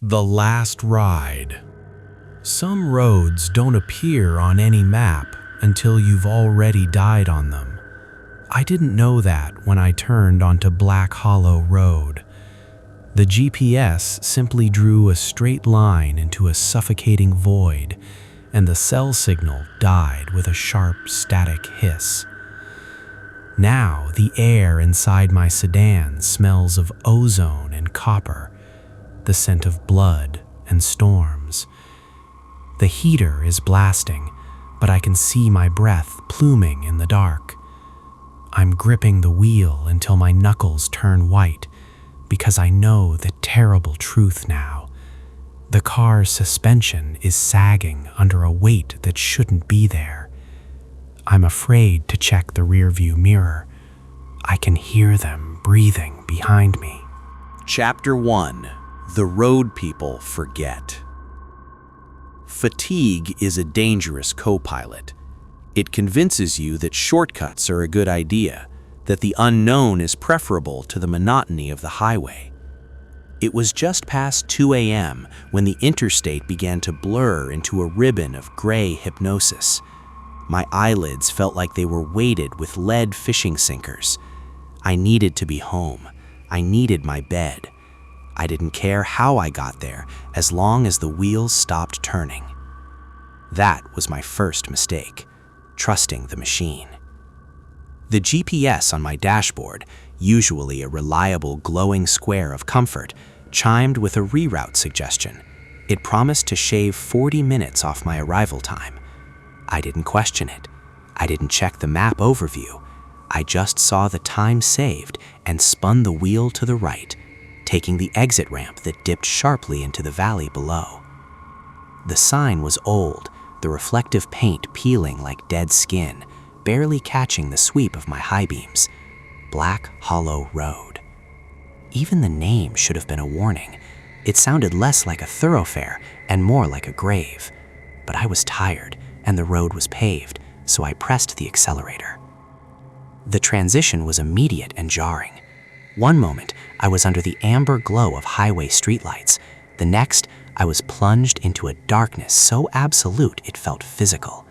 The Last Ride. Some roads don't appear on any map until you've already died on them. I didn't know that when I turned onto Black Hollow Road. The GPS simply drew a straight line into a suffocating void, and the cell signal died with a sharp static hiss. Now the air inside my sedan smells of ozone and copper, the scent of blood and storms. The heater is blasting, but I can see my breath pluming in the dark. I'm gripping the wheel until my knuckles turn white, because I know the terrible truth now. The car's suspension is sagging under a weight that shouldn't be there. I'm afraid to check the rearview mirror. I can hear them breathing behind me. Chapter 1. The Road People Forget. Fatigue is a dangerous co-pilot. It convinces you that shortcuts are a good idea, that the unknown is preferable to the monotony of the highway. It was just past 2 a.m. when the interstate began to blur into a ribbon of gray hypnosis. My eyelids felt like they were weighted with lead fishing sinkers. I needed to be home. I needed my bed. I didn't care how I got there, as long as the wheels stopped turning. That was my first mistake, trusting the machine. The GPS on my dashboard, usually a reliable glowing square of comfort, chimed with a reroute suggestion. It promised to shave 40 minutes off my arrival time. I didn't question it. I didn't check the map overview. I just saw the time saved and spun the wheel to the right, taking the exit ramp that dipped sharply into the valley below. The sign was old, the reflective paint peeling like dead skin, barely catching the sweep of my high beams. Black Hollow Road. Even the name should have been a warning. It sounded less like a thoroughfare and more like a grave. But I was tired, and the road was paved, so I pressed the accelerator. The transition was immediate and jarring. One moment, I was under the amber glow of highway streetlights. The next, I was plunged into a darkness so absolute it felt physical.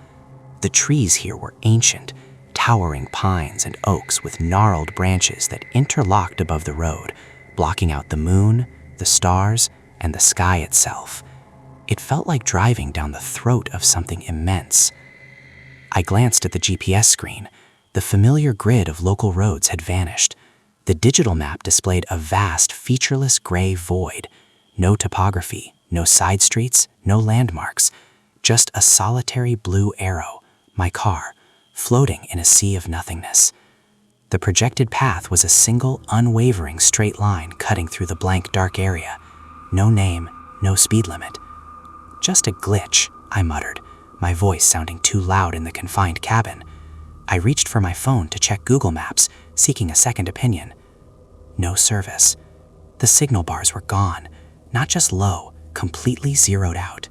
The trees here were ancient, towering pines and oaks with gnarled branches that interlocked above the road, blocking out the moon, the stars, and the sky itself. It felt like driving down the throat of something immense. I glanced at the GPS screen. The familiar grid of local roads had vanished. The digital map displayed a vast, featureless gray void. No topography, no side streets, no landmarks. Just a solitary blue arrow, my car, floating in a sea of nothingness. The projected path was a single, unwavering straight line cutting through the blank dark area. No name, no speed limit. Just a glitch, I muttered, my voice sounding too loud in the confined cabin. I reached for my phone to check Google Maps, seeking a second opinion. No service. The signal bars were gone, not just low, completely zeroed out.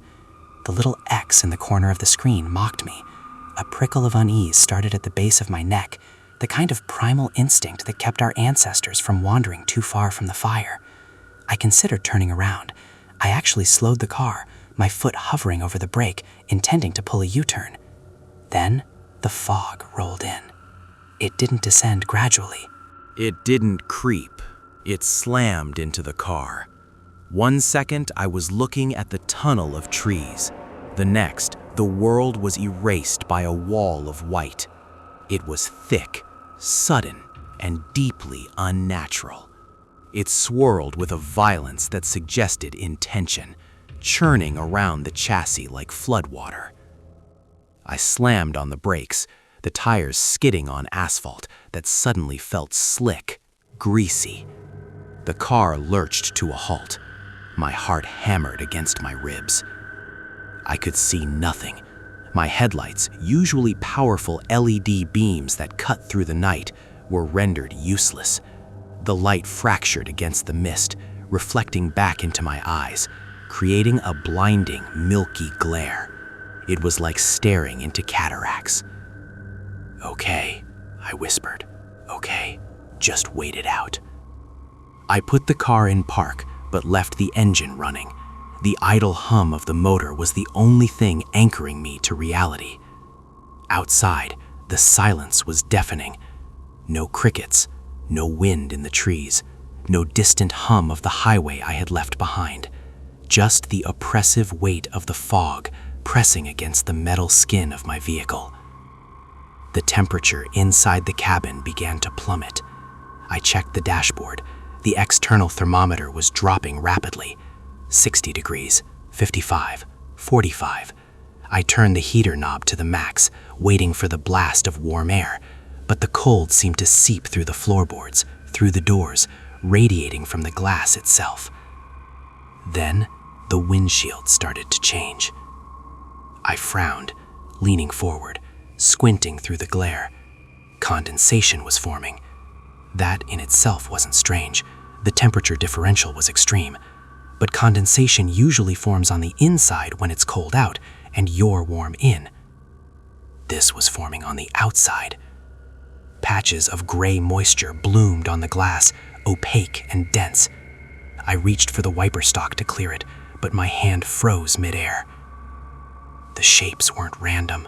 The little X in the corner of the screen mocked me. A prickle of unease started at the base of my neck, the kind of primal instinct that kept our ancestors from wandering too far from the fire. I considered turning around. I actually slowed the car, my foot hovering over the brake, intending to pull a U-turn. Then, the fog rolled in. It didn't descend gradually. It didn't creep. It slammed into the car. 1 second, I was looking at the tunnel of trees. The next, the world was erased by a wall of white. It was thick, sudden, and deeply unnatural. It swirled with a violence that suggested intention, churning around the chassis like floodwater. I slammed on the brakes, the tires skidding on asphalt that suddenly felt slick, greasy. The car lurched to a halt. My heart hammered against my ribs. I could see nothing. My headlights, usually powerful LED beams that cut through the night, were rendered useless. The light fractured against the mist, reflecting back into my eyes, creating a blinding, milky glare. It was like staring into cataracts. "Okay," I whispered. "Okay, just wait it out." I put the car in park, but left the engine running. The idle hum of the motor was the only thing anchoring me to reality. Outside, the silence was deafening. No crickets, no wind in the trees, no distant hum of the highway I had left behind. Just the oppressive weight of the fog pressing against the metal skin of my vehicle. The temperature inside the cabin began to plummet. I checked the dashboard. The external thermometer was dropping rapidly. 60 degrees, 55, 45. I turned the heater knob to the max, waiting for the blast of warm air, but the cold seemed to seep through the floorboards, through the doors, radiating from the glass itself. Then, the windshield started to change. I frowned, leaning forward, squinting through the glare. Condensation was forming. That in itself wasn't strange. The temperature differential was extreme. But condensation usually forms on the inside when it's cold out and you're warm in. This was forming on the outside. Patches of gray moisture bloomed on the glass, opaque and dense. I reached for the wiper stalk to clear it, but my hand froze midair. The shapes weren't random.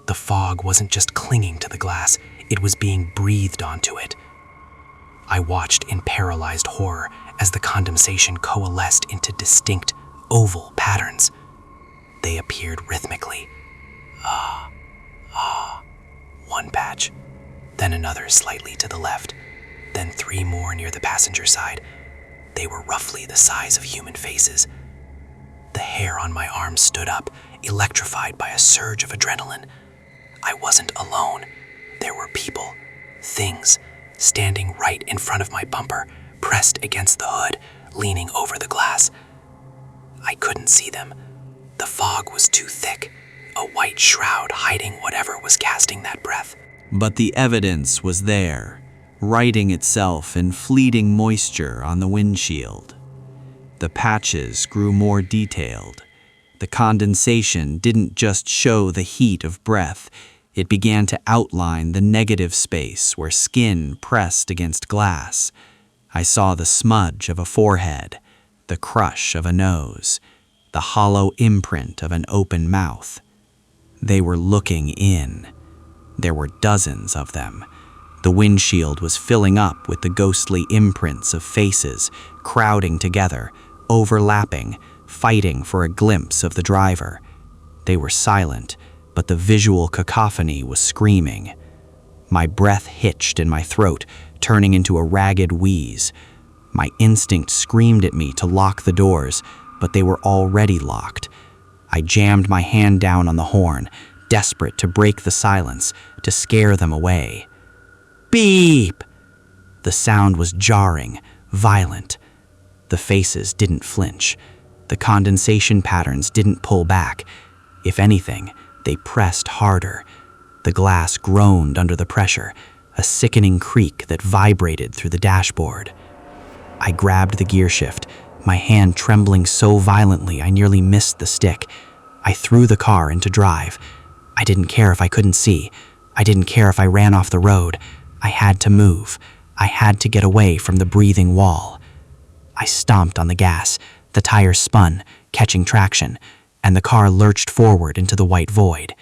The fog wasn't just clinging to the glass, it was being breathed onto it. I watched in paralyzed horror as the condensation coalesced into distinct, oval patterns. They appeared rhythmically. One patch, then another slightly to the left, then 3 more near the passenger side. They were roughly the size of human faces. The hair on my arms stood up, electrified by a surge of adrenaline. I wasn't alone. There were people, things, standing right in front of my bumper, pressed against the hood, leaning over the glass. I couldn't see them. The fog was too thick, a white shroud hiding whatever was casting that breath. But the evidence was there, writing itself in fleeting moisture on the windshield. The patches grew more detailed. The condensation didn't just show the heat of breath, it began to outline the negative space where skin pressed against glass. I saw the smudge of a forehead, the crush of a nose, the hollow imprint of an open mouth. They were looking in. There were dozens of them. The windshield was filling up with the ghostly imprints of faces, crowding together, overlapping, fighting for a glimpse of the driver. They were silent, but the visual cacophony was screaming. My breath hitched in my throat, turning into a ragged wheeze. My instinct screamed at me to lock the doors, but they were already locked. I jammed my hand down on the horn, desperate to break the silence, to scare them away. Beep! The sound was jarring, violent. The faces didn't flinch. The condensation patterns didn't pull back. If anything, they pressed harder. The glass groaned under the pressure, a sickening creak that vibrated through the dashboard. I grabbed the gear shift, my hand trembling so violently I nearly missed the stick. I threw the car into drive. I didn't care if I couldn't see. I didn't care if I ran off the road. I had to move. I had to get away from the breathing wall. I stomped on the gas. The tires spun, catching traction, and the car lurched forward into the white void.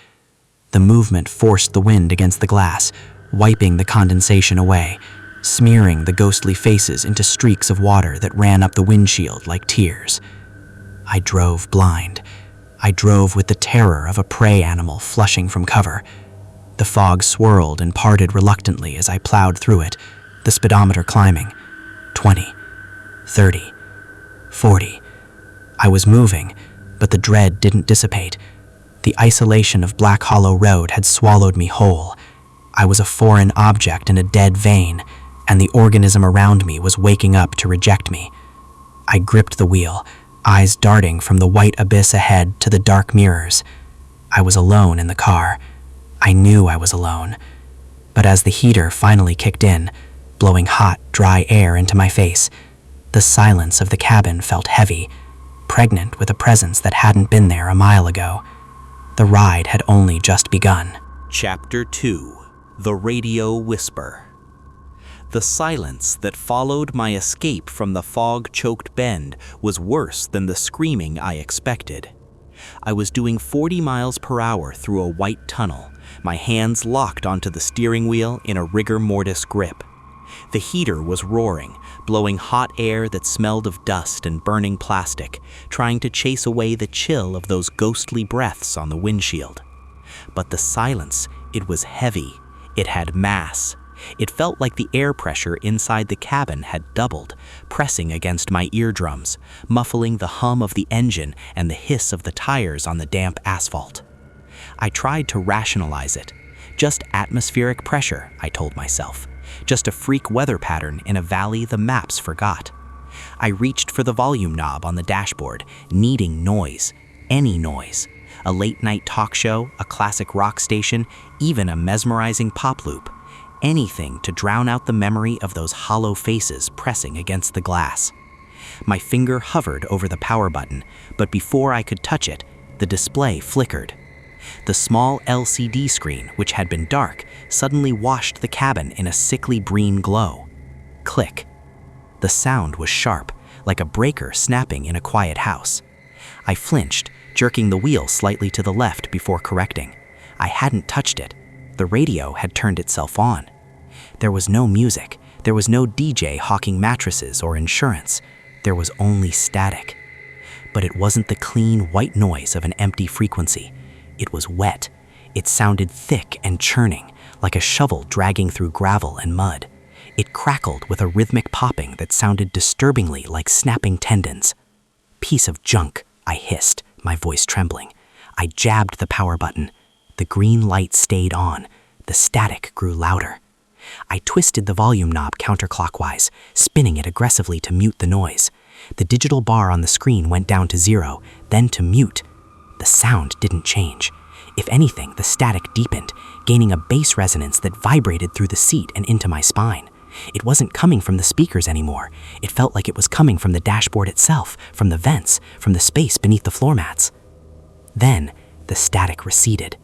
The movement forced the wind against the glass, wiping the condensation away, smearing the ghostly faces into streaks of water that ran up the windshield like tears. I drove blind. I drove with the terror of a prey animal flushing from cover. The fog swirled and parted reluctantly as I plowed through it, the speedometer climbing. 20, 30, 40. I was moving, but the dread didn't dissipate. The isolation of Black Hollow Road had swallowed me whole. I was a foreign object in a dead vein, and the organism around me was waking up to reject me. I gripped the wheel, eyes darting from the white abyss ahead to the dark mirrors. I was alone in the car. I knew I was alone. But as the heater finally kicked in, blowing hot, dry air into my face, the silence of the cabin felt heavy, pregnant with a presence that hadn't been there a mile ago. The ride had only just begun. Chapter 2: The Radio Whisper. The silence that followed my escape from the fog-choked bend was worse than the screaming I expected. I was doing 40 miles per hour through a white tunnel, my hands locked onto the steering wheel in a rigor mortis grip. The heater was roaring, blowing hot air that smelled of dust and burning plastic, trying to chase away the chill of those ghostly breaths on the windshield. But the silence, it was heavy. It had mass. It felt like the air pressure inside the cabin had doubled, pressing against my eardrums, muffling the hum of the engine and the hiss of the tires on the damp asphalt. I tried to rationalize it. Just atmospheric pressure, I told myself. Just a freak weather pattern in a valley the maps forgot. I reached for the volume knob on the dashboard, needing noise, any noise. A late-night talk show, a classic rock station, even a mesmerizing pop loop. Anything to drown out the memory of those hollow faces pressing against the glass. My finger hovered over the power button, but before I could touch it, the display flickered. The small LCD screen, which had been dark, suddenly washed the cabin in a sickly green glow. Click. The sound was sharp, like a breaker snapping in a quiet house. I flinched, jerking the wheel slightly to the left before correcting. I hadn't touched it. The radio had turned itself on. There was no music. There was no DJ hawking mattresses or insurance. There was only static. But it wasn't the clean, white noise of an empty frequency. It was wet. It sounded thick and churning, like a shovel dragging through gravel and mud. It crackled with a rhythmic popping that sounded disturbingly like snapping tendons. "Piece of junk," I hissed, my voice trembling. I jabbed the power button. The green light stayed on. The static grew louder. I twisted the volume knob counterclockwise, spinning it aggressively to mute the noise. The digital bar on the screen went down to 0, then to mute. The sound didn't change. If anything, the static deepened, gaining a bass resonance that vibrated through the seat and into my spine. It wasn't coming from the speakers anymore. It felt like it was coming from the dashboard itself, from the vents, from the space beneath the floor mats. Then, the static receded.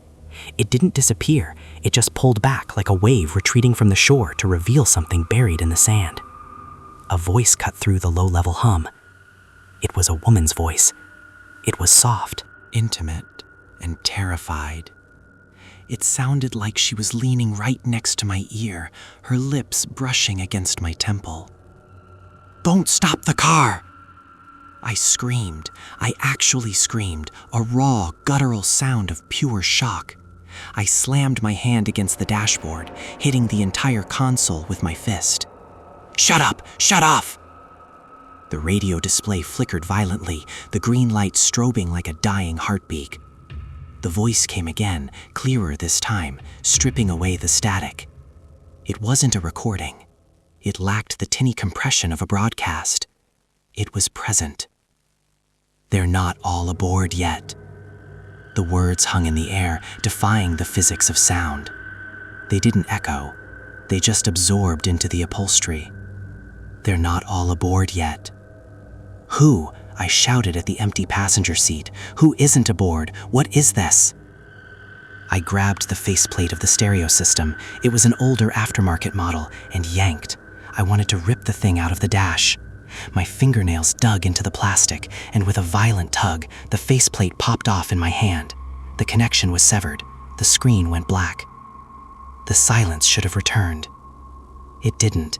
It didn't disappear. It just pulled back like a wave retreating from the shore to reveal something buried in the sand. A voice cut through the low-level hum. It was a woman's voice. It was soft, intimate, and terrified. It sounded like she was leaning right next to my ear, her lips brushing against my temple. "Don't stop the car!" I screamed. I actually screamed, a raw, guttural sound of pure shock. I slammed my hand against the dashboard, hitting the entire console with my fist. "Shut up! Shut off!" The radio display flickered violently, the green light strobing like a dying heartbeat. The voice came again, clearer this time, stripping away the static. It wasn't a recording. It lacked the tinny compression of a broadcast. It was present. "They're not all aboard yet." The words hung in the air, defying the physics of sound. They didn't echo. They just absorbed into the upholstery. "They're not all aboard yet." "Who?" I shouted at the empty passenger seat. "Who isn't aboard? What is this?" I grabbed the faceplate of the stereo system. It was an older aftermarket model, and yanked. I wanted to rip the thing out of the dash. My fingernails dug into the plastic, and with a violent tug, the faceplate popped off in my hand. The connection was severed. The screen went black. The silence should have returned. It didn't.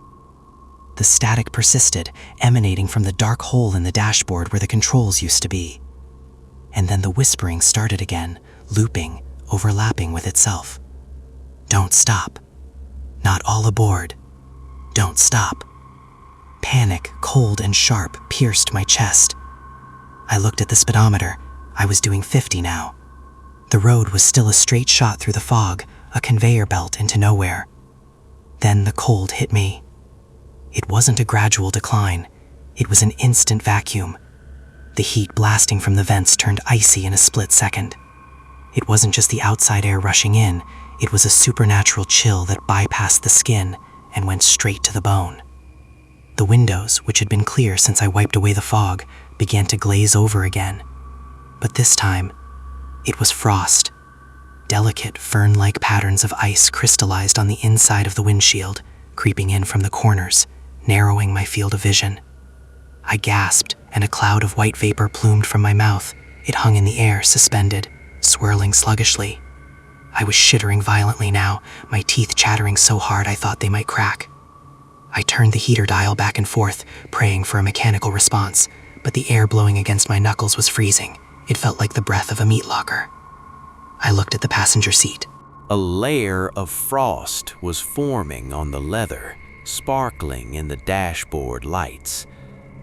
The static persisted, emanating from the dark hole in the dashboard where the controls used to be. And then the whispering started again, looping, overlapping with itself. "Don't stop. Not all aboard. Don't stop." Panic, cold and sharp, pierced my chest. I looked at the speedometer. I was doing 50 now. The road was still a straight shot through the fog, a conveyor belt into nowhere. Then the cold hit me. It wasn't a gradual decline. It was an instant vacuum. The heat blasting from the vents turned icy in a split second. It wasn't just the outside air rushing in. It was a supernatural chill that bypassed the skin and went straight to the bone. The windows, which had been clear since I wiped away the fog, began to glaze over again. But this time, it was frost. Delicate, fern-like patterns of ice crystallized on the inside of the windshield, creeping in from the corners, narrowing my field of vision. I gasped, and a cloud of white vapor plumed from my mouth. It hung in the air, suspended, swirling sluggishly. I was shittering violently now, my teeth chattering so hard I thought they might crack. I turned the heater dial back and forth, praying for a mechanical response, but the air blowing against my knuckles was freezing. It felt like the breath of a meat locker. I looked at the passenger seat. A layer of frost was forming on the leather, sparkling in the dashboard lights.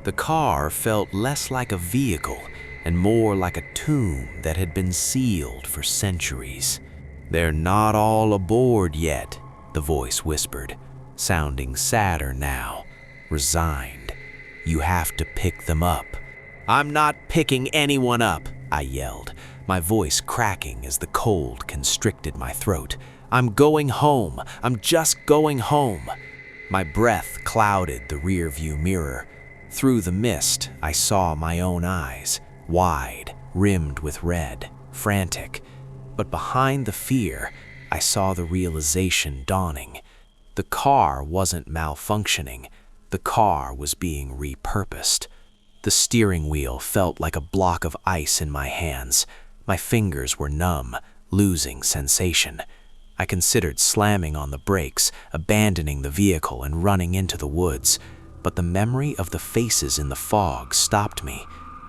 The car felt less like a vehicle and more like a tomb that had been sealed for centuries. "They're not all aboard yet," the voice whispered, sounding sadder now, resigned. "You have to pick them up." "I'm not picking anyone up," I yelled, my voice cracking as the cold constricted my throat. "I'm going home. I'm just going home." My breath clouded the rearview mirror. Through the mist, I saw my own eyes, wide, rimmed with red, frantic. But behind the fear, I saw the realization dawning. The car wasn't malfunctioning. The car was being repurposed. The steering wheel felt like a block of ice in my hands. My fingers were numb, losing sensation. I considered slamming on the brakes, abandoning the vehicle and running into the woods. But the memory of the faces in the fog stopped me.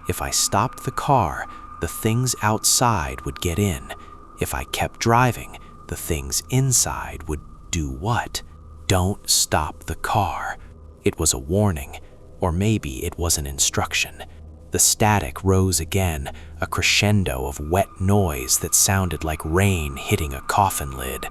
If I stopped the car, the things outside would get in. If I kept driving, the things inside would do what? Don't stop the car. It was a warning, or maybe it was an instruction. The static rose again, a crescendo of wet noise that sounded like rain hitting a coffin lid.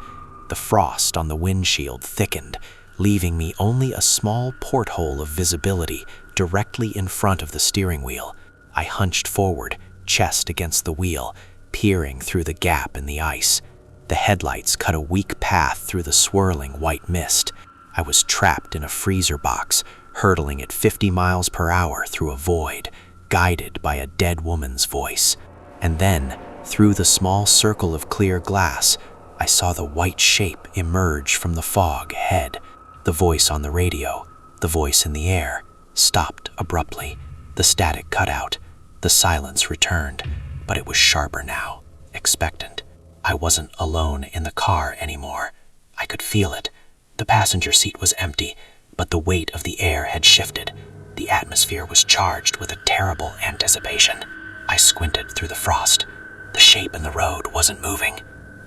The frost on the windshield thickened, leaving me only a small porthole of visibility directly in front of the steering wheel. I hunched forward, chest against the wheel, peering through the gap in the ice. The headlights cut a weak path through the swirling white mist. I was trapped in a freezer box, hurtling at 50 miles per hour through a void, guided by a dead woman's voice. And then, through the small circle of clear glass, I saw the white shape emerge from the fog ahead. The voice on the radio, the voice in the air, stopped abruptly. The static cut out. The silence returned, but it was sharper now, expectant. I wasn't alone in the car anymore. I could feel it. The passenger seat was empty, but the weight of the air had shifted. The atmosphere was charged with a terrible anticipation. I squinted through the frost. The shape in the road wasn't moving.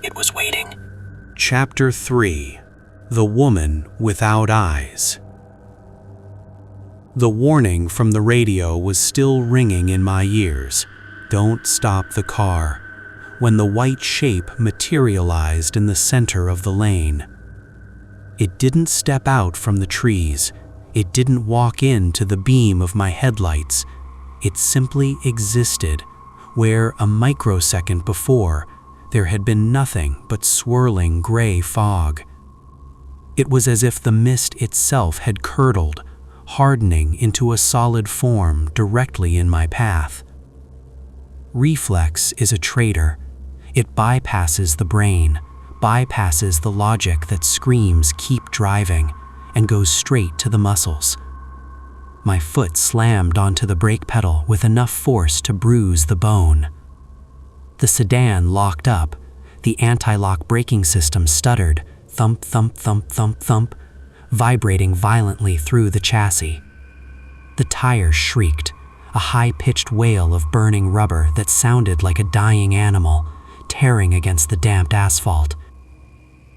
It was waiting. Chapter 3: The Woman Without Eyes. The warning from the radio was still ringing in my ears. Don't stop the car, when the white shape materialized in the center of the lane. It didn't step out from the trees. It didn't walk into the beam of my headlights. It simply existed, where a microsecond before, there had been nothing but swirling gray fog. It was as if the mist itself had curdled, hardening into a solid form directly in my path. Reflex is a traitor. It bypasses the brain, bypasses the logic that screams keep driving, and goes straight to the muscles. My foot slammed onto the brake pedal with enough force to bruise the bone. The sedan locked up. The anti-lock braking system stuttered, thump, thump, thump, thump, thump, vibrating violently through the chassis. The tires shrieked, a high-pitched wail of burning rubber that sounded like a dying animal, tearing against the damped asphalt.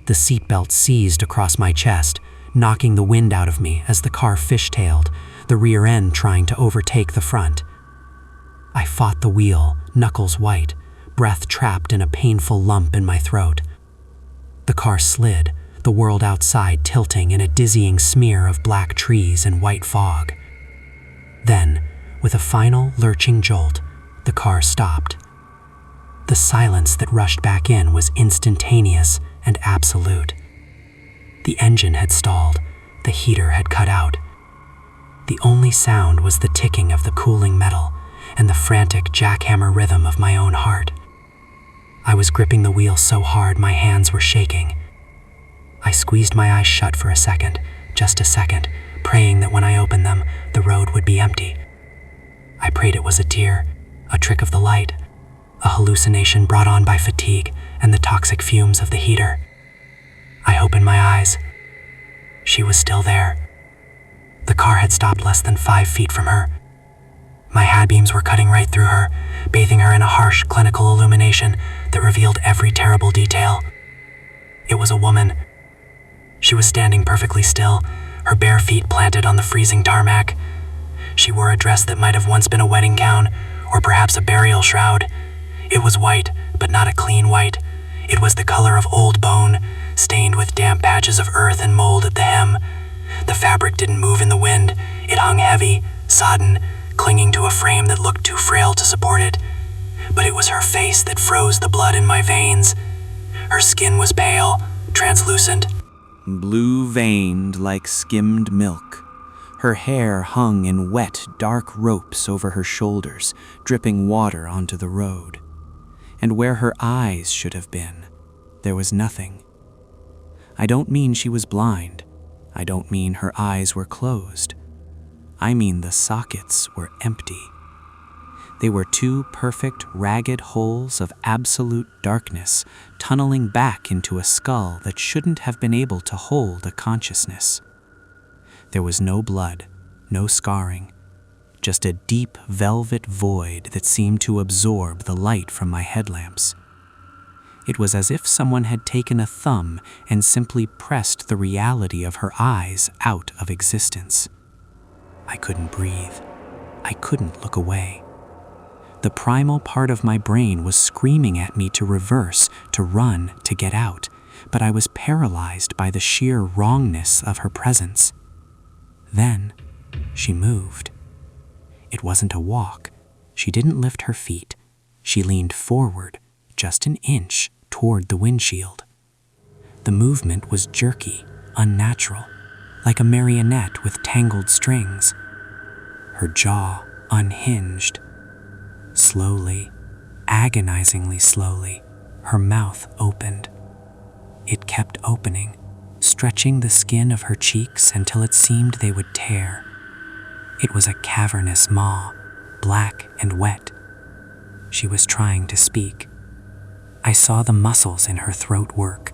The seatbelt seized across my chest, knocking the wind out of me as the car fishtailed, the rear end trying to overtake the front. I fought the wheel, knuckles white, breath trapped in a painful lump in my throat. The car slid, the world outside tilting in a dizzying smear of black trees and white fog. Then, with a final lurching jolt, the car stopped. The silence that rushed back in was instantaneous and absolute. The engine had stalled, the heater had cut out. The only sound was the ticking of the cooling metal and the frantic jackhammer rhythm of my own heart. I was gripping the wheel so hard my hands were shaking. I squeezed my eyes shut for a second, just a second, praying that when I opened them, the road would be empty. I prayed it was a tear, a trick of the light, a hallucination brought on by fatigue and the toxic fumes of the heater. I opened my eyes. She was still there. The car had stopped less than 5 feet from her. My head beams were cutting right through her, bathing her in a harsh, clinical illumination that revealed every terrible detail. It was a woman. She was standing perfectly still, her bare feet planted on the freezing tarmac. She wore a dress that might have once been a wedding gown, or perhaps a burial shroud. It was white, but not a clean white. It was the color of old bone, stained with damp patches of earth and mold at the hem. The fabric didn't move in the wind. It hung heavy, sodden, clinging to a frame that looked too frail to support it. But it was her face that froze the blood in my veins. Her skin was pale, translucent, blue-veined like skimmed milk. Her hair hung in wet, dark ropes over her shoulders, dripping water onto the road. And where her eyes should have been, there was nothing. I don't mean she was blind. I don't mean her eyes were closed. I mean the sockets were empty. They were 2 perfect, ragged holes of absolute darkness, tunneling back into a skull that shouldn't have been able to hold a consciousness. There was no blood, no scarring, just a deep velvet void that seemed to absorb the light from my headlamps. It was as if someone had taken a thumb and simply pressed the reality of her eyes out of existence. I couldn't breathe. I couldn't look away. The primal part of my brain was screaming at me to reverse, to run, to get out, but I was paralyzed by the sheer wrongness of her presence. Then, she moved. It wasn't a walk. She didn't lift her feet. She leaned forward, just an inch, toward the windshield. The movement was jerky, unnatural, like a marionette with tangled strings. Her jaw unhinged. Slowly, agonizingly slowly, her mouth opened. It kept opening, stretching the skin of her cheeks until it seemed they would tear. It was a cavernous maw, black and wet. She was trying to speak. I saw the muscles in her throat work.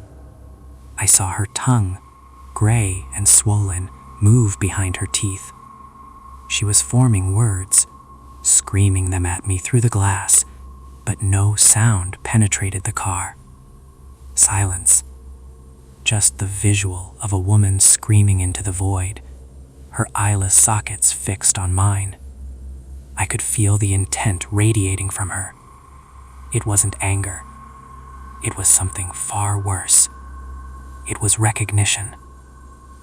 I saw her tongue, gray and swollen, move behind her teeth. She was forming words, screaming them at me through the glass, but no sound penetrated the car. Silence. Just the visual of a woman screaming into the void, her eyeless sockets fixed on mine. I could feel the intent radiating from her. It wasn't anger. It was something far worse. It was recognition.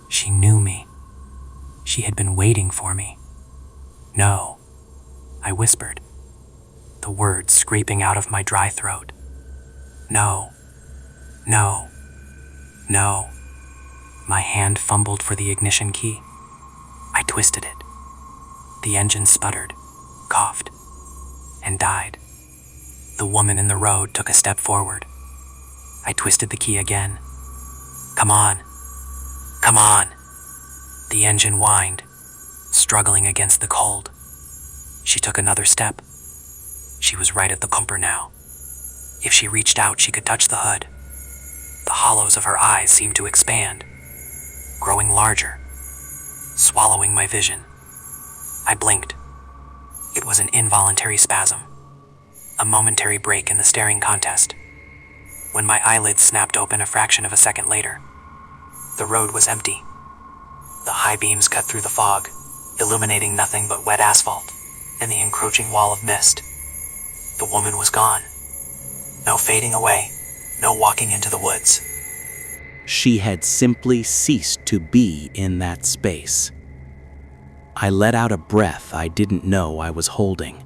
She knew me. She had been waiting for me. No, I whispered, the words scraping out of my dry throat. No, no, no. My hand fumbled for the ignition key. I twisted it. The engine sputtered, coughed, and died. The woman in the road took a step forward. I twisted the key again. Come on. Come on. The engine whined, struggling against the cold. She took another step. She was right at the bumper now. If she reached out, she could touch the hood. The hollows of her eyes seemed to expand, growing larger, swallowing my vision. I blinked. It was an involuntary spasm, a momentary break in the staring contest. When my eyelids snapped open a fraction of a second later, the road was empty. The high beams cut through the fog, illuminating nothing but wet asphalt and the encroaching wall of mist. The woman was gone. No fading away, no walking into the woods. She had simply ceased to be in that space. I let out a breath I didn't know I was holding.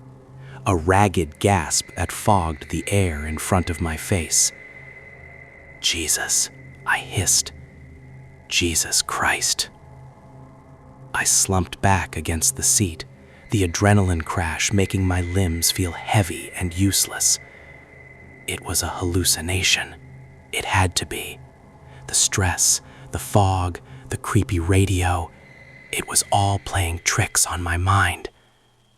A ragged gasp that fogged the air in front of my face. Jesus, I hissed. Jesus Christ. I slumped back against the seat, the adrenaline crash making my limbs feel heavy and useless. It was a hallucination. It had to be. The stress, the fog, the creepy radio. It was all playing tricks on my mind.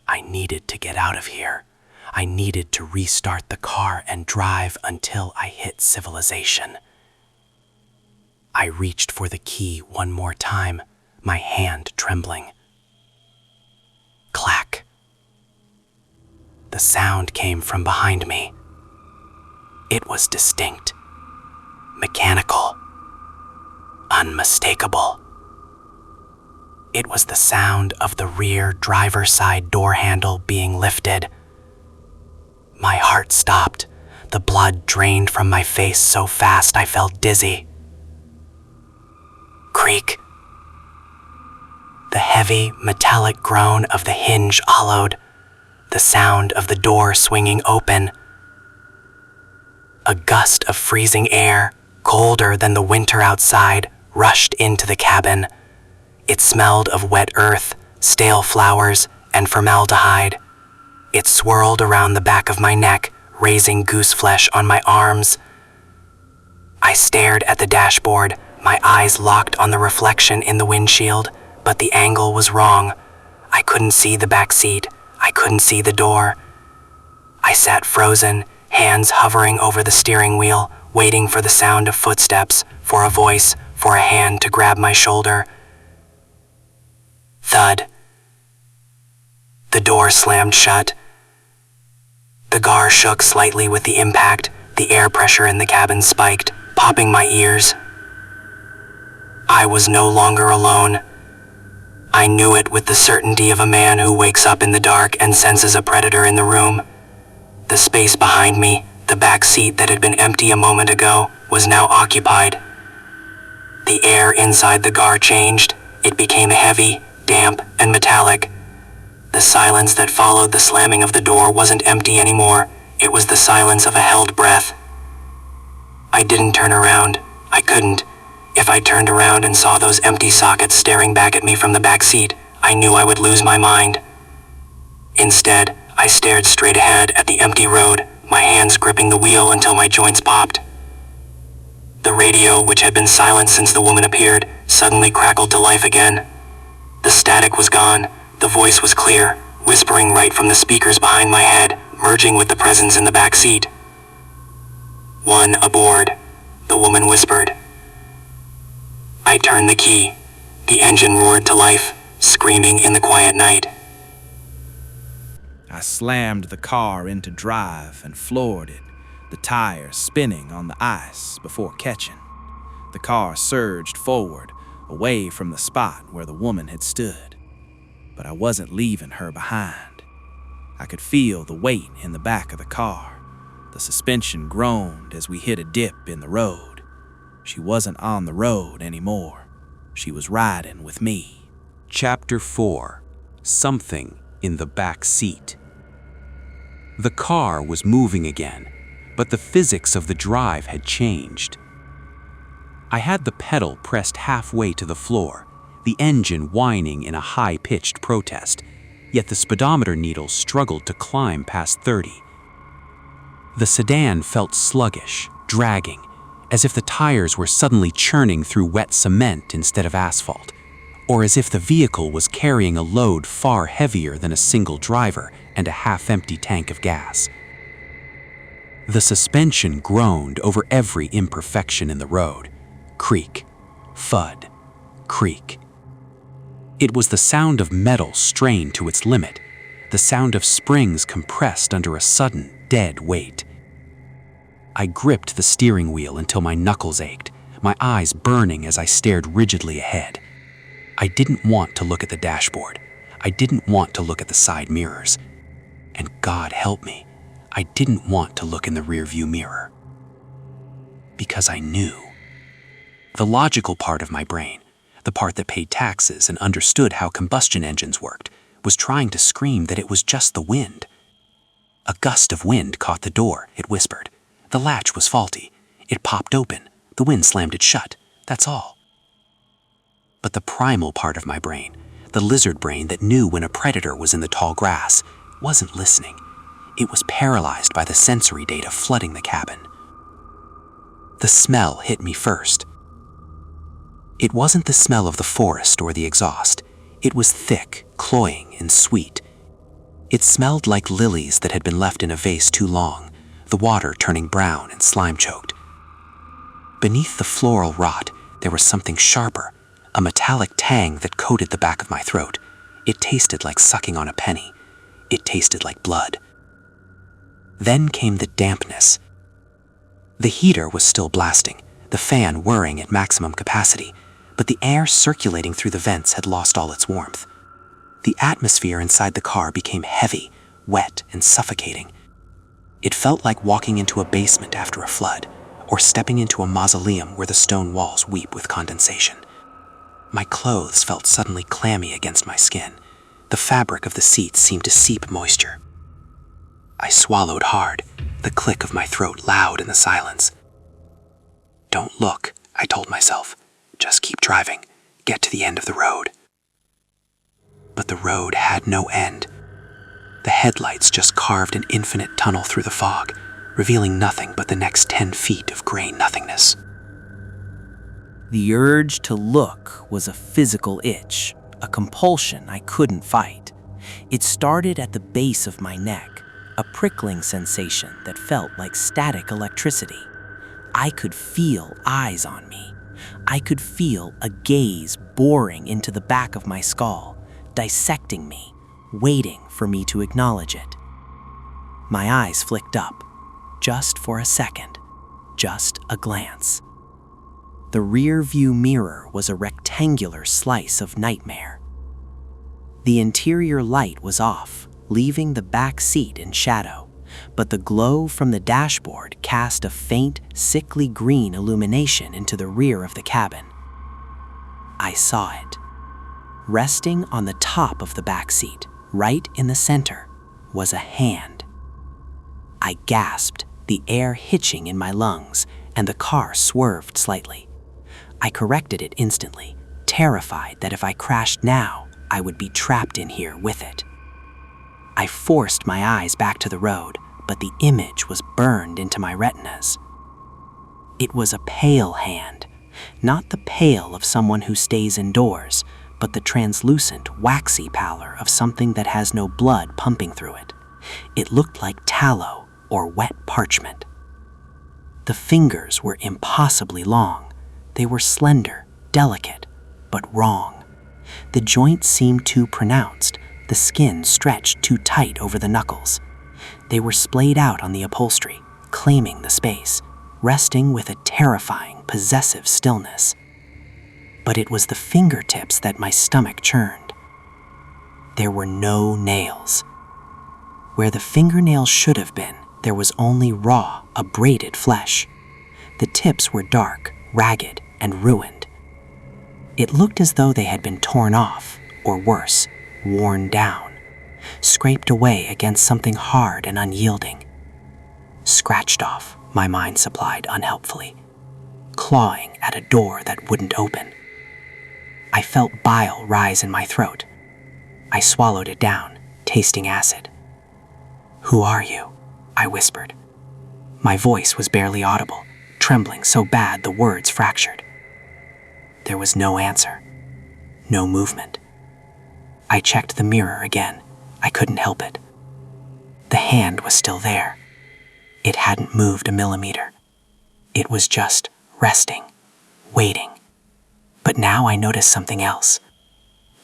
I needed to get out of here. I needed to restart the car and drive until I hit civilization. I reached for the key one more time, my hand trembling. Clack. The sound came from behind me. It was distinct, mechanical, unmistakable. It was the sound of the rear driver's side door handle being lifted. My heart stopped. The blood drained from my face so fast I felt dizzy. Creak. The heavy, metallic groan of the hinge hollowed. The sound of the door swinging open. A gust of freezing air, colder than the winter outside, rushed into the cabin. It smelled of wet earth, stale flowers, and formaldehyde. It swirled around the back of my neck, raising goose flesh on my arms. I stared at the dashboard, my eyes locked on the reflection in the windshield, but the angle was wrong. I couldn't see the back seat. I couldn't see the door. I sat frozen, hands hovering over the steering wheel, waiting for the sound of footsteps, for a voice, for a hand to grab my shoulder. Thud. The door slammed shut. The car shook slightly with the impact. The air pressure in the cabin spiked, popping my ears. I was no longer alone. I knew it with the certainty of a man who wakes up in the dark and senses a predator in the room. The space behind me, the back seat that had been empty a moment ago, was now occupied. The air inside the car changed. It became heavy, damp, and metallic. The silence that followed the slamming of the door wasn't empty anymore. It was the silence of a held breath. I didn't turn around. I couldn't. If I turned around and saw those empty sockets staring back at me from the back seat, I knew I would lose my mind. Instead, I stared straight ahead at the empty road, my hands gripping the wheel until my joints popped. The radio, which had been silent since the woman appeared, suddenly crackled to life again. The static was gone. The voice was clear, whispering right from the speakers behind my head, merging with the presence in the back seat. "One aboard," the woman whispered. I turned the key. The engine roared to life, screaming in the quiet night. I slammed the car into drive and floored it, the tires spinning on the ice before catching. The car surged forward, away from the spot where the woman had stood. But I wasn't leaving her behind. I could feel the weight in the back of the car. The suspension groaned as we hit a dip in the road. She wasn't on the road anymore. She was riding with me. Chapter 4. Something in the back seat. The car was moving again, but the physics of the drive had changed. I had the pedal pressed halfway to the floor, the engine whining in a high-pitched protest, yet the speedometer needle struggled to climb past 30. The sedan felt sluggish, dragging, as if the tires were suddenly churning through wet cement instead of asphalt, or as if the vehicle was carrying a load far heavier than a single driver and a half-empty tank of gas. The suspension groaned over every imperfection in the road. Creak, thud, creak. It was the sound of metal strained to its limit, the sound of springs compressed under a sudden, dead weight. I gripped the steering wheel until my knuckles ached, my eyes burning as I stared rigidly ahead. I didn't want to look at the dashboard. I didn't want to look at the side mirrors. And God help me, I didn't want to look in the rearview mirror. Because I knew. The logical part of my brain, the part that paid taxes and understood how combustion engines worked, was trying to scream that it was just the wind. A gust of wind caught the door, it whispered. The latch was faulty. It popped open. The wind slammed it shut. That's all. But the primal part of my brain, the lizard brain that knew when a predator was in the tall grass, wasn't listening. It was paralyzed by the sensory data flooding the cabin. The smell hit me first. It wasn't the smell of the forest or the exhaust. It was thick, cloying, and sweet. It smelled like lilies that had been left in a vase too long, the water turning brown and slime-choked. Beneath the floral rot, there was something sharper, a metallic tang that coated the back of my throat. It tasted like sucking on a penny. It tasted like blood. Then came the dampness. The heater was still blasting, the fan whirring at maximum capacity, but the air circulating through the vents had lost all its warmth. The atmosphere inside the car became heavy, wet, and suffocating. It felt like walking into a basement after a flood, or stepping into a mausoleum where the stone walls weep with condensation. My clothes felt suddenly clammy against my skin. The fabric of the seats seemed to seep moisture. I swallowed hard, the click of my throat loud in the silence. "Don't look," I told myself. "Just keep driving. Get to the end of the road." But the road had no end. The headlights just carved an infinite tunnel through the fog, revealing nothing but the next 10 feet of gray nothingness. The urge to look was a physical itch, a compulsion I couldn't fight. It started at the base of my neck, a prickling sensation that felt like static electricity. I could feel eyes on me. I could feel a gaze boring into the back of my skull, dissecting me, waiting for me to acknowledge it. My eyes flicked up, just for a second, just a glance. The rear view mirror was a rectangular slice of nightmare. The interior light was off, leaving the back seat in shadow, but the glow from the dashboard cast a faint, sickly green illumination into the rear of the cabin. I saw it. Resting on the top of the back seat, right in the center, was a hand. I gasped, the air hitching in my lungs, and the car swerved slightly. I corrected it instantly, terrified that if I crashed now, I would be trapped in here with it. I forced my eyes back to the road, but the image was burned into my retinas. It was a pale hand, not the pale of someone who stays indoors, but the translucent, waxy pallor of something that has no blood pumping through it. It looked like tallow or wet parchment. The fingers were impossibly long. They were slender, delicate, but wrong. The joints seemed too pronounced, the skin stretched too tight over the knuckles. They were splayed out on the upholstery, claiming the space, resting with a terrifying, possessive stillness. But it was the fingertips that my stomach churned. There were no nails. Where the fingernails should have been, there was only raw, abraded flesh. The tips were dark, ragged, and ruined. It looked as though they had been torn off, or worse, worn down, scraped away against something hard and unyielding. Scratched off, my mind supplied unhelpfully, clawing at a door that wouldn't open. I felt bile rise in my throat. I swallowed it down, tasting acid. "Who are you?" I whispered. My voice was barely audible, trembling so bad the words fractured. There was no answer, no movement. I checked the mirror again. I couldn't help it. The hand was still there. It hadn't moved a millimeter. It was just resting, waiting. But now I noticed something else.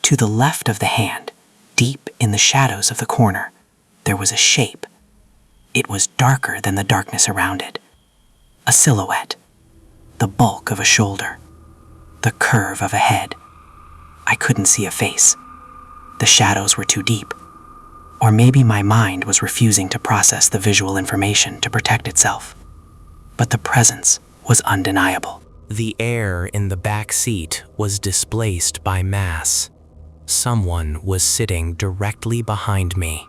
To the left of the hand, deep in the shadows of the corner, there was a shape. It was darker than the darkness around it. A silhouette. The bulk of a shoulder. The curve of a head. I couldn't see a face. The shadows were too deep. Or maybe my mind was refusing to process the visual information to protect itself. But the presence was undeniable. The air in the back seat was displaced by mass. Someone was sitting directly behind me.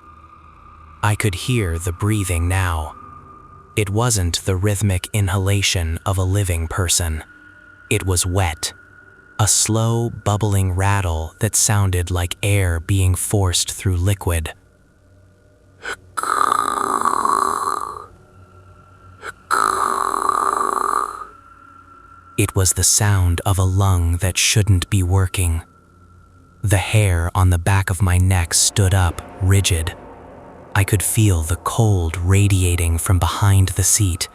I could hear the breathing now. It wasn't the rhythmic inhalation of a living person. It was wet. A slow, bubbling rattle that sounded like air being forced through liquid. It was the sound of a lung that shouldn't be working. The hair on the back of my neck stood up, rigid. I could feel the cold radiating from behind the seat.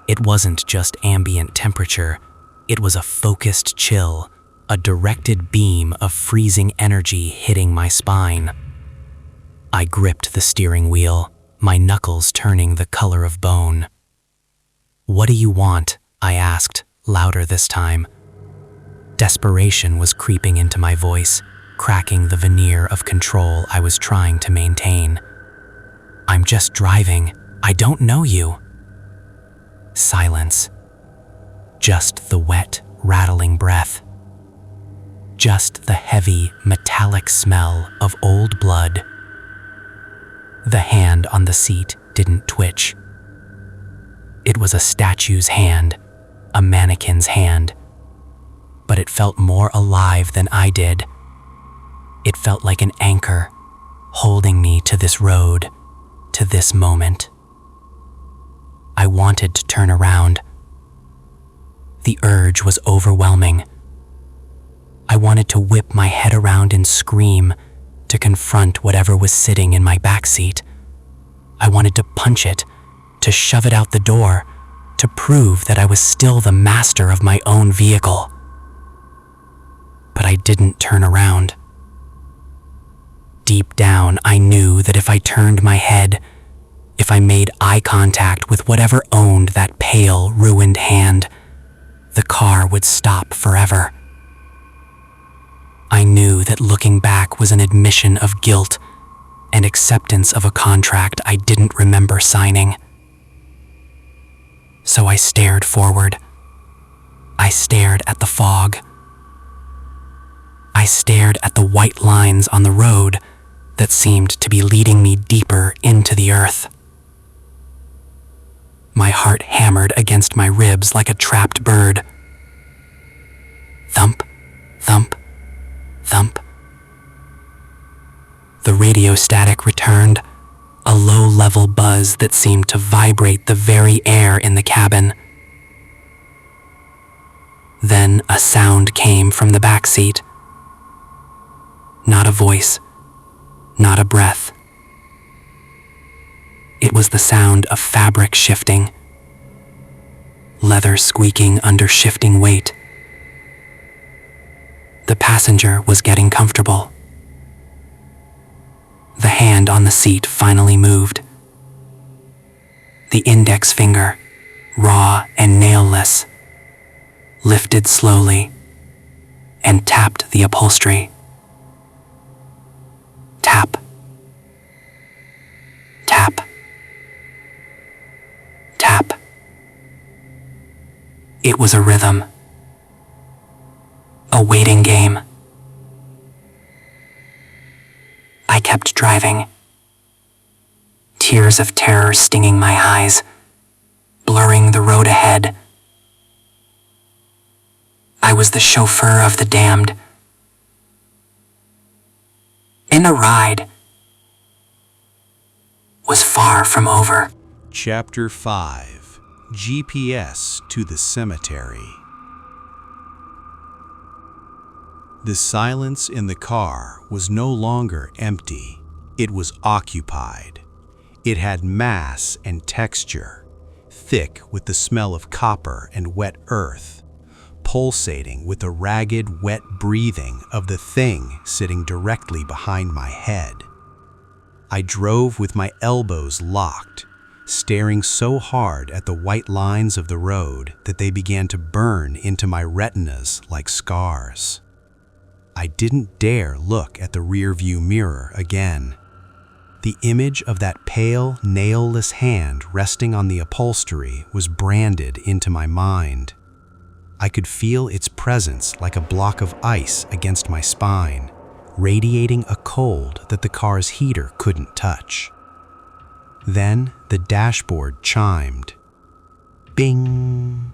It wasn't just ambient temperature, it was a focused chill, a directed beam of freezing energy hitting my spine. I gripped the steering wheel, my knuckles turning the color of bone. "What do you want?" I asked, louder this time. Desperation was creeping into my voice, cracking the veneer of control I was trying to maintain. "I'm just driving. I don't know you." Silence. Just the wet, rattling breath. Just the heavy, metallic smell of old blood. The hand on the seat didn't twitch. It was a statue's hand, a mannequin's hand, but it felt more alive than I did. It felt like an anchor, holding me to this road, to this moment. I wanted to turn around. The urge was overwhelming. I wanted to whip my head around and scream, to confront whatever was sitting in my backseat. I wanted to punch it, to shove it out the door, to prove that I was still the master of my own vehicle. But I didn't turn around. Deep down, I knew that if I turned my head, if I made eye contact with whatever owned that pale, ruined hand, the car would stop forever. I knew that looking back was an admission of guilt and acceptance of a contract I didn't remember signing. So I stared forward. I stared at the fog. I stared at the white lines on the road that seemed to be leading me deeper into the earth. My heart hammered against my ribs like a trapped bird. Thump, thump, thump. The radio static returned, a low-level buzz that seemed to vibrate the very air in the cabin. Then a sound came from the back seat. Not a voice, not a breath. It was the sound of fabric shifting, leather squeaking under shifting weight. The passenger was getting comfortable. The hand on the seat finally moved. The index finger, raw and nailless, lifted slowly and tapped the upholstery. Tap. Tap. Tap. It was a rhythm. A waiting game. I kept driving. Tears of terror stinging my eyes, blurring the road ahead. I was the chauffeur of the damned. And the ride was far from over. Chapter 5: GPS to the Cemetery. The silence in the car was no longer empty. It was occupied. It had mass and texture, thick with the smell of copper and wet earth, pulsating with the ragged, wet breathing of the thing sitting directly behind my head. I drove with my elbows locked, staring so hard at the white lines of the road that they began to burn into my retinas like scars. I didn't dare look at the rearview mirror again. The image of that pale, nailless hand resting on the upholstery was branded into my mind. I could feel its presence like a block of ice against my spine, radiating a cold that the car's heater couldn't touch. Then the dashboard chimed. Bing!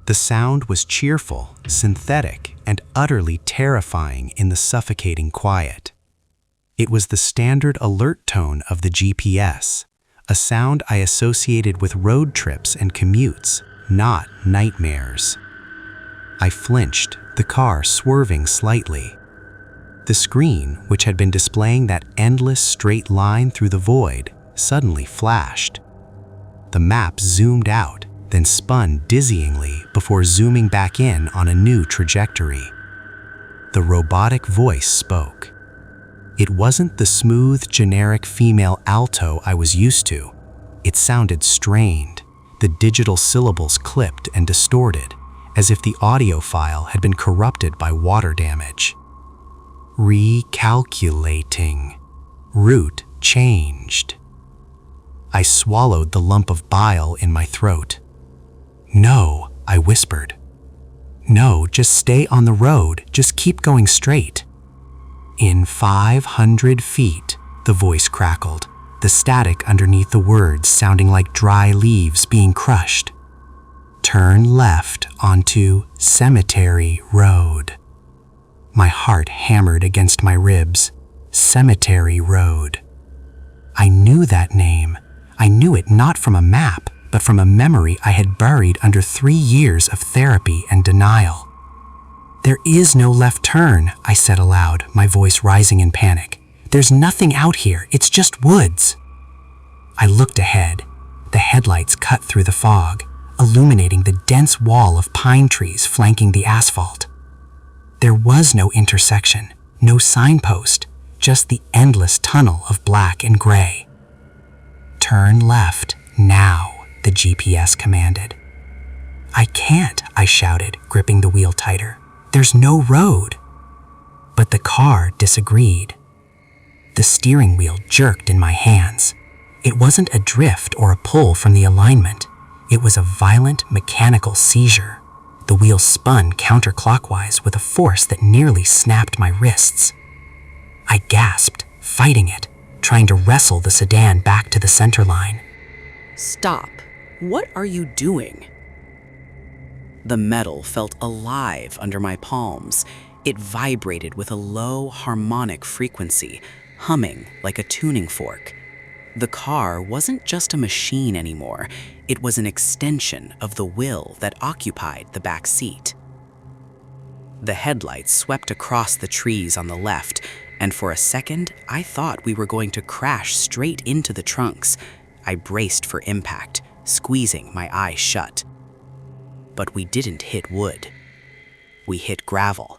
The sound was cheerful, synthetic, and utterly terrifying in the suffocating quiet. It was the standard alert tone of the GPS, a sound I associated with road trips and commutes, not nightmares. I flinched, the car swerving slightly. The screen, which had been displaying that endless straight line through the void, suddenly flashed. The map zoomed out, then spun dizzyingly before zooming back in on a new trajectory. The robotic voice spoke. It wasn't the smooth, generic female alto I was used to. It sounded strained, the digital syllables clipped and distorted, as if the audio file had been corrupted by water damage. Recalculating. Route changed. I swallowed the lump of bile in my throat. "No," I whispered. "No, just stay on the road. Just keep going straight." "In 500 feet," the voice crackled, the static underneath the words sounding like dry leaves being crushed. "Turn left onto Cemetery Road." My heart hammered against my ribs. Cemetery Road. I knew that name. I knew it not from a map, but from a memory I had buried under 3 years of therapy and denial. "There is no left turn," I said aloud, my voice rising in panic. "There's nothing out here, it's just woods." I looked ahead. The headlights cut through the fog, illuminating the dense wall of pine trees flanking the asphalt. There was no intersection, no signpost, just the endless tunnel of black and gray. "Turn left, now," the GPS commanded. "I can't," I shouted, gripping the wheel tighter. "There's no road." But the car disagreed. The steering wheel jerked in my hands. It wasn't a drift or a pull from the alignment. It was a violent mechanical seizure. The wheel spun counterclockwise with a force that nearly snapped my wrists. I gasped, fighting it, trying to wrestle the sedan back to the center line. "Stop. What are you doing?" The metal felt alive under my palms. It vibrated with a low, harmonic frequency, humming like a tuning fork. The car wasn't just a machine anymore. It was an extension of the will that occupied the back seat. The headlights swept across the trees on the left, and for a second, I thought we were going to crash straight into the trunks. I braced for impact, squeezing my eyes shut. But we didn't hit wood. We hit gravel.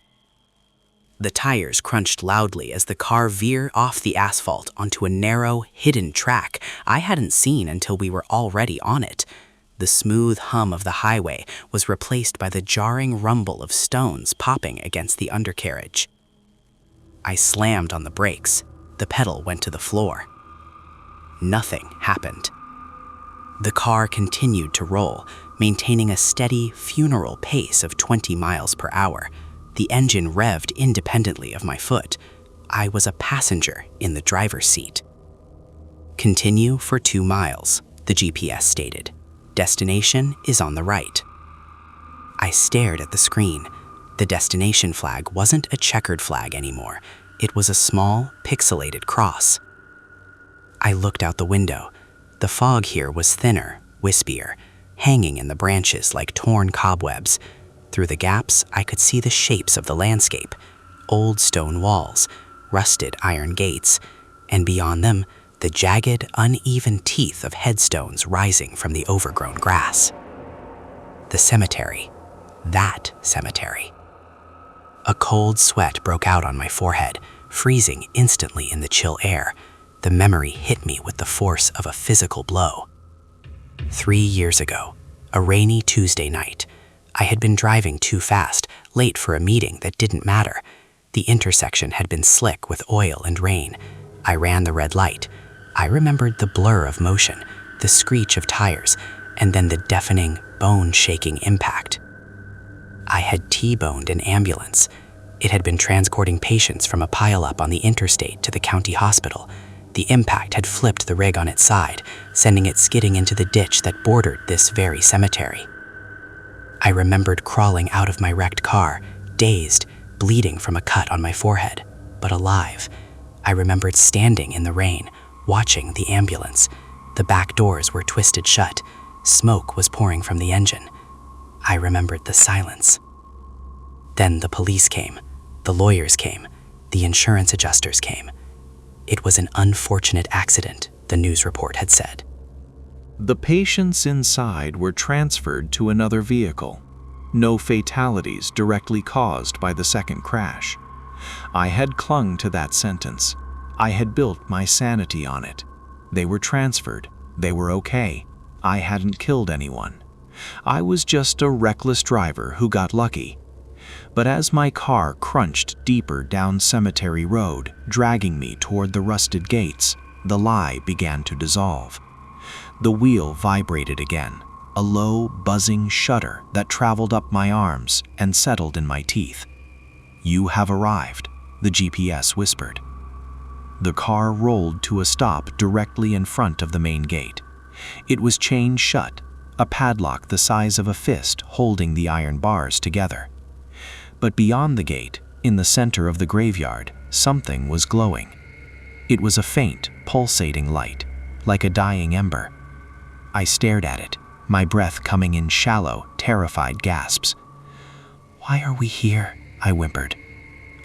The tires crunched loudly as the car veered off the asphalt onto a narrow, hidden track I hadn't seen until we were already on it. The smooth hum of the highway was replaced by the jarring rumble of stones popping against the undercarriage. I slammed on the brakes. The pedal went to the floor. Nothing happened. The car continued to roll, maintaining a steady, funeral pace of 20 miles per hour. The engine revved independently of my foot. I was a passenger in the driver's seat. "Continue for 2 miles, the GPS stated. "Destination is on the right." I stared at the screen. The destination flag wasn't a checkered flag anymore. It was a small, pixelated cross. I looked out the window. The fog here was thinner, wispier, hanging in the branches like torn cobwebs. Through the gaps, I could see the shapes of the landscape, old stone walls, rusted iron gates, and beyond them, the jagged, uneven teeth of headstones rising from the overgrown grass. The cemetery. That cemetery. A cold sweat broke out on my forehead, freezing instantly in the chill air. The memory hit me with the force of a physical blow. 3 years ago, a rainy Tuesday night, I had been driving too fast, late for a meeting that didn't matter. The intersection had been slick with oil and rain. I ran the red light. I remembered the blur of motion, the screech of tires, and then the deafening, bone-shaking impact. I had T-boned an ambulance. It had been transporting patients from a pileup on the interstate to the county hospital. The impact had flipped the rig on its side, sending it skidding into the ditch that bordered this very cemetery. I remembered crawling out of my wrecked car, dazed, bleeding from a cut on my forehead, but alive. I remembered standing in the rain, watching the ambulance. The back doors were twisted shut. Smoke was pouring from the engine. I remembered the silence. Then the police came, the lawyers came, the insurance adjusters came. It was an unfortunate accident, the news report had said. The patients inside were transferred to another vehicle. No fatalities directly caused by the second crash. I had clung to that sentence. I had built my sanity on it. They were transferred. They were okay. I hadn't killed anyone. I was just a reckless driver who got lucky. But as my car crunched deeper down Cemetery Road, dragging me toward the rusted gates, the lie began to dissolve. The wheel vibrated again, a low, buzzing shudder that traveled up my arms and settled in my teeth. "You have arrived," the GPS whispered. The car rolled to a stop directly in front of the main gate. It was chained shut, a padlock the size of a fist holding the iron bars together. But beyond the gate, in the center of the graveyard, something was glowing. It was a faint, pulsating light, like a dying ember. I stared at it, my breath coming in shallow, terrified gasps. "Why are we here?" I whimpered.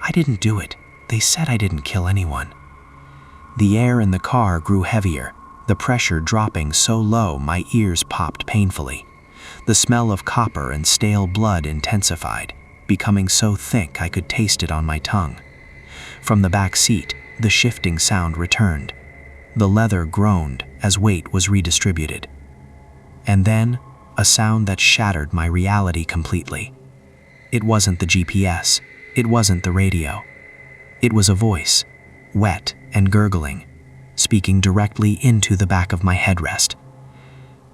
"I didn't do it. They said I didn't kill anyone." The air in the car grew heavier, the pressure dropping so low my ears popped painfully. The smell of copper and stale blood intensified, becoming so thick I could taste it on my tongue. From the back seat, the shifting sound returned. The leather groaned as weight was redistributed. And then, a sound that shattered my reality completely. It wasn't the GPS. It wasn't the radio. It was a voice, wet and gurgling, speaking directly into the back of my headrest.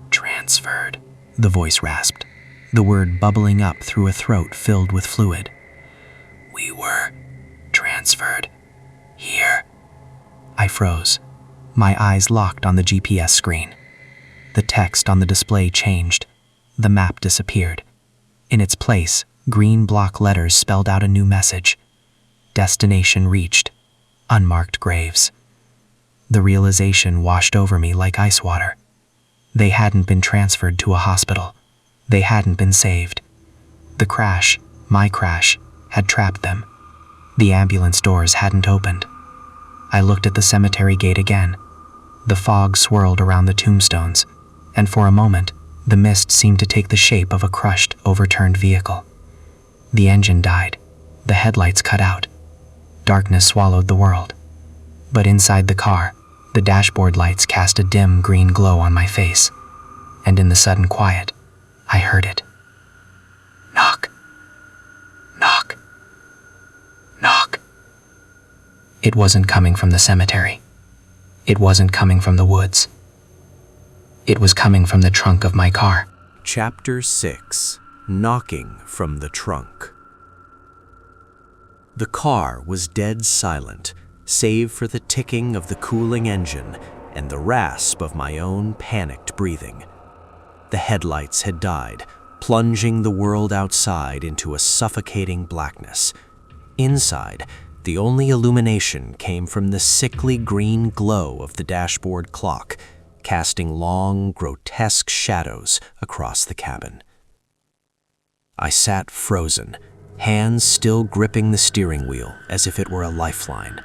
"Transferred," the voice rasped, the word bubbling up through a throat filled with fluid. "We were transferred here." I froze, my eyes locked on the GPS screen. The text on the display changed. The map disappeared. In its place, green block letters spelled out a new message. Destination reached. Unmarked graves. The realization washed over me like ice water. They hadn't been transferred to a hospital. They hadn't been saved. The crash, my crash, had trapped them. The ambulance doors hadn't opened. I looked at the cemetery gate again. The fog swirled around the tombstones, and for a moment, the mist seemed to take the shape of a crushed, overturned vehicle. The engine died. The headlights cut out. Darkness swallowed the world. But inside the car, the dashboard lights cast a dim green glow on my face. And in the sudden quiet, I heard it. Knock. Knock. Knock. It wasn't coming from the cemetery. It wasn't coming from the woods. It was coming from the trunk of my car. Chapter 6. Knocking from the Trunk. The car was dead silent, save for the ticking of the cooling engine and the rasp of my own panicked breathing. The headlights had died, plunging the world outside into a suffocating blackness. Inside, the only illumination came from the sickly green glow of the dashboard clock, casting long, grotesque shadows across the cabin. I sat frozen, hands still gripping the steering wheel as if it were a lifeline.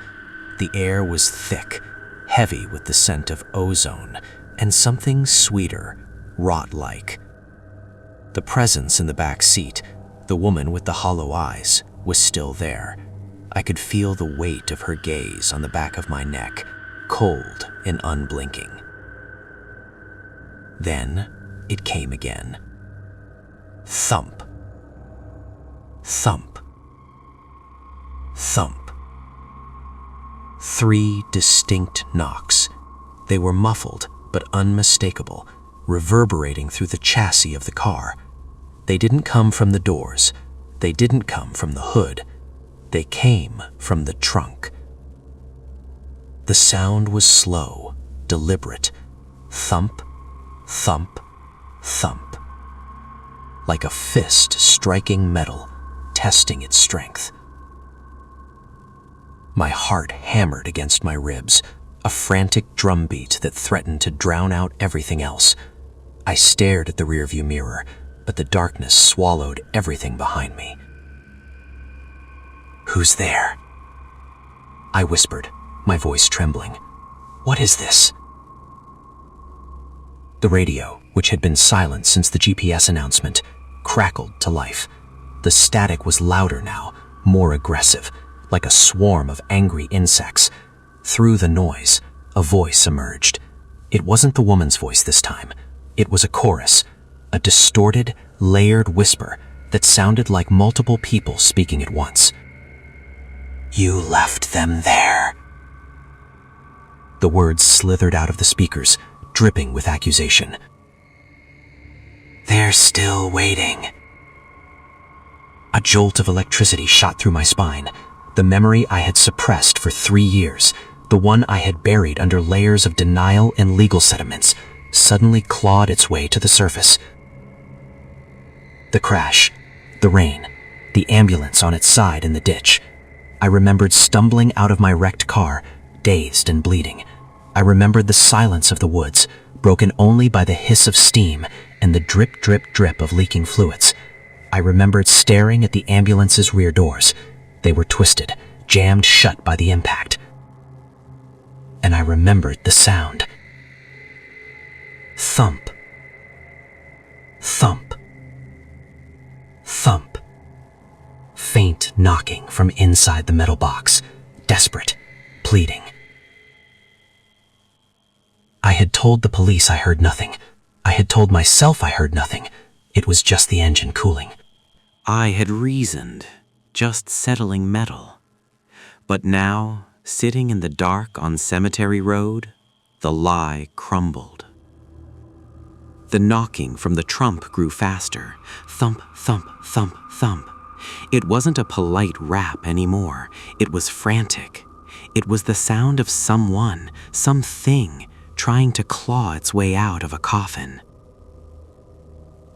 The air was thick, heavy with the scent of ozone, and something sweeter, rot-like. The presence in the back seat, the woman with the hollow eyes, was still there. I could feel the weight of her gaze on the back of my neck, cold and unblinking. Then it came again. Thump. Thump. Thump. 3 distinct knocks. They were muffled but unmistakable, reverberating through the chassis of the car. They didn't come from the doors. They didn't come from the hood. They came from the trunk. The sound was slow, deliberate. Thump, thump, thump. Like a fist striking metal, testing its strength. My heart hammered against my ribs, a frantic drumbeat that threatened to drown out everything else. I stared at the rearview mirror, but the darkness swallowed everything behind me. "Who's there?" I whispered, my voice trembling. "What is this?" The radio, which had been silent since the GPS announcement, crackled to life. The static was louder now, more aggressive, like a swarm of angry insects. Through the noise, a voice emerged. It wasn't the woman's voice this time. It was a chorus, a distorted, layered whisper that sounded like multiple people speaking at once. "You left them there." The words slithered out of the speakers, dripping with accusation. "They're still waiting." A jolt of electricity shot through my spine. The memory I had suppressed for 3 years, the one I had buried under layers of denial and legal sentiments, suddenly clawed its way to the surface. The crash, the rain, the ambulance on its side in the ditch. I remembered stumbling out of my wrecked car, dazed and bleeding. I remembered the silence of the woods, broken only by the hiss of steam and the drip, drip, drip of leaking fluids. I remembered staring at the ambulance's rear doors. They were twisted, jammed shut by the impact. And I remembered the sound. Thump. Thump. Thump. Faint knocking from inside the metal box, desperate, pleading. I had told the police I heard nothing. I had told myself I heard nothing. It was just the engine cooling. I had reasoned, just settling metal. But now, sitting in the dark on Cemetery Road, the lie crumbled. The knocking from the trump grew faster. Thump, thump, thump, thump. It wasn't a polite rap anymore. It was frantic. It was the sound of someone, something, trying to claw its way out of a coffin.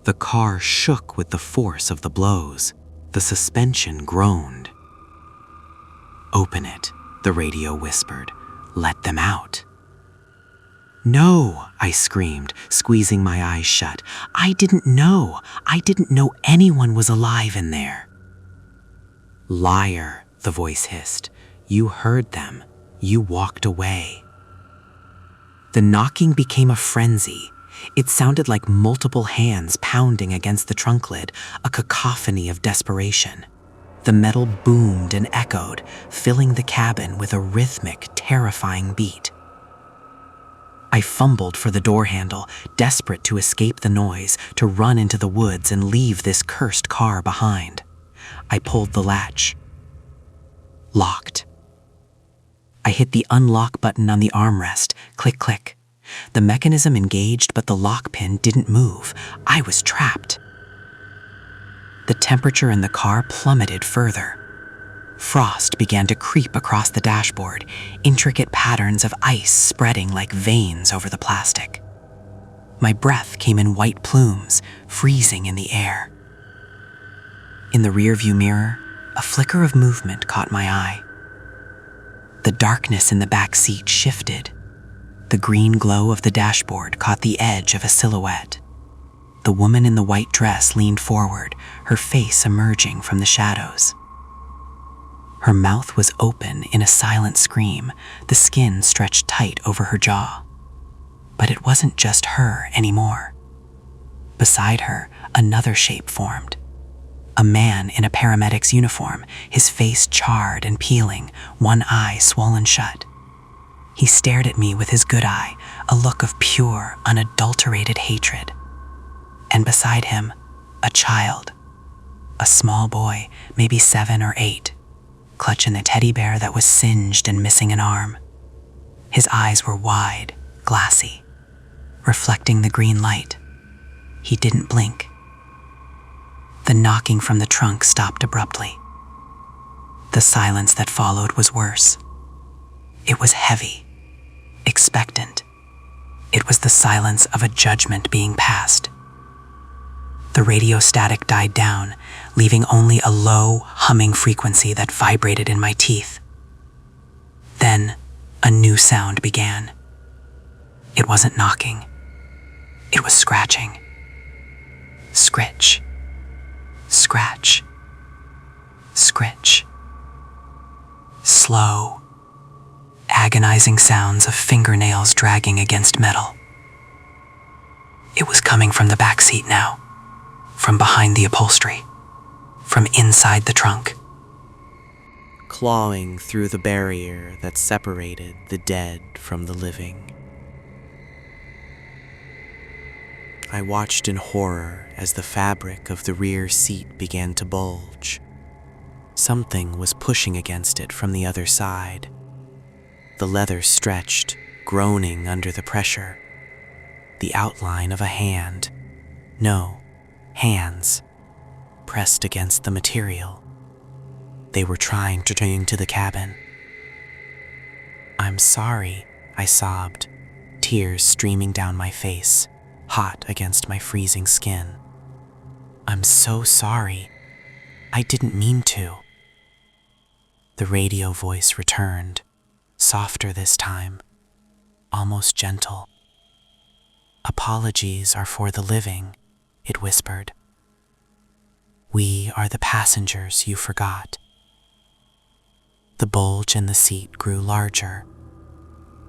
The car shook with the force of the blows. The suspension groaned. "Open it," the radio whispered. "Let them out." "No," I screamed, squeezing my eyes shut. "I didn't know. I didn't know anyone was alive in there." "Liar," the voice hissed. "You heard them. You walked away." The knocking became a frenzy. It sounded like multiple hands pounding against the trunk lid, a cacophony of desperation. The metal boomed and echoed, filling the cabin with a rhythmic, terrifying beat. I fumbled for the door handle, desperate to escape the noise, to run into the woods and leave this cursed car behind. I pulled the latch. Locked. I hit the unlock button on the armrest. Click, click. The mechanism engaged, but the lock pin didn't move. I was trapped. The temperature in the car plummeted further. Frost began to creep across the dashboard, intricate patterns of ice spreading like veins over the plastic. My breath came in white plumes, freezing in the air. In the rearview mirror, a flicker of movement caught my eye. The darkness in the back seat shifted. The green glow of the dashboard caught the edge of a silhouette. The woman in the white dress leaned forward, her face emerging from the shadows. Her mouth was open in a silent scream, the skin stretched tight over her jaw. But it wasn't just her anymore. Beside her, another shape formed. A man in a paramedic's uniform, his face charred and peeling, one eye swollen shut. He stared at me with his good eye, a look of pure, unadulterated hatred. And beside him, a child. A small boy, maybe 7 or 8, clutching a teddy bear that was singed and missing an arm. His eyes were wide, glassy, reflecting the green light. He didn't blink. The knocking from the trunk stopped abruptly. The silence that followed was worse. It was heavy, expectant. It was the silence of a judgment being passed. The radio static died down, leaving only a low, humming frequency that vibrated in my teeth. Then, a new sound began. It wasn't knocking. It was scratching. Scritch. Scratch. Scritch. slow, agonizing sounds of fingernails dragging against metal. It was coming from the back seat now, from behind the upholstery, from inside the trunk. Clawing through the barrier that separated the dead from the living. I watched in horror as the fabric of the rear seat began to bulge. Something was pushing against it from the other side. The leather stretched, groaning under the pressure. The outline of a hand, no, hands, pressed against the material. They were trying to turn into the cabin. "I'm sorry," I sobbed, tears streaming down my face, hot against my freezing skin. "I'm so sorry. I didn't mean to." The radio voice returned, softer this time, almost gentle. "Apologies are for the living," it whispered. "We are the passengers you forgot." The bulge in the seat grew larger.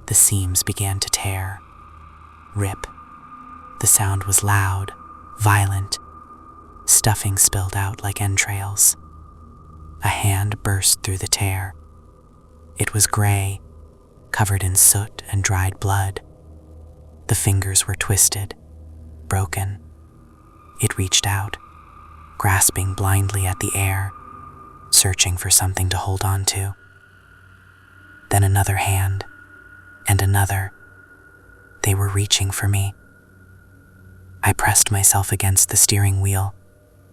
The seams began to tear, rip. The sound was loud, violent. Stuffing spilled out like entrails. A hand burst through the tear. It was gray, covered in soot and dried blood. The fingers were twisted, broken. It reached out, grasping blindly at the air, searching for something to hold on to. Then another hand, and another. They were reaching for me. I pressed myself against the steering wheel,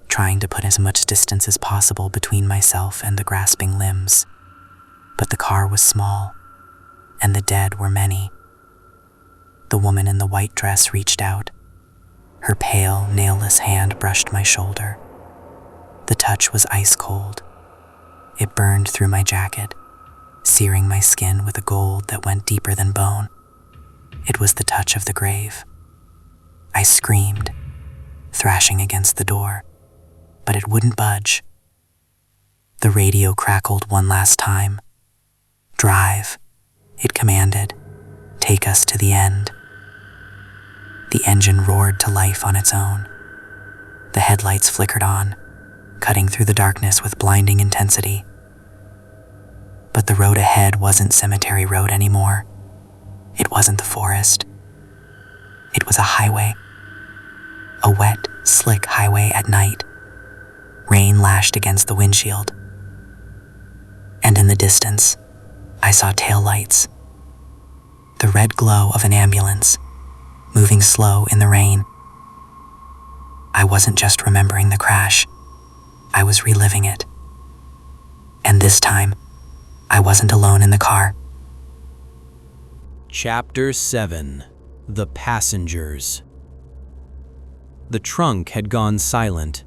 trying to put as much distance as possible between myself and the grasping limbs. But the car was small, and the dead were many. The woman in the white dress reached out. Her pale, nailless hand brushed my shoulder. The touch was ice cold. It burned through my jacket, searing my skin with a gold that went deeper than bone. It was the touch of the grave. I screamed, thrashing against the door, but it wouldn't budge. The radio crackled one last time. "Drive," it commanded. "Take us to the end." The engine roared to life on its own. The headlights flickered on, cutting through the darkness with blinding intensity. But the road ahead wasn't Cemetery Road anymore. It wasn't the forest. It was a highway. A wet, slick highway at night. Rain lashed against the windshield. And in the distance, I saw taillights. The red glow of an ambulance, moving slow in the rain. I wasn't just remembering the crash. I was reliving it. And this time, I wasn't alone in the car. Chapter 7: The Passengers. The trunk had gone silent.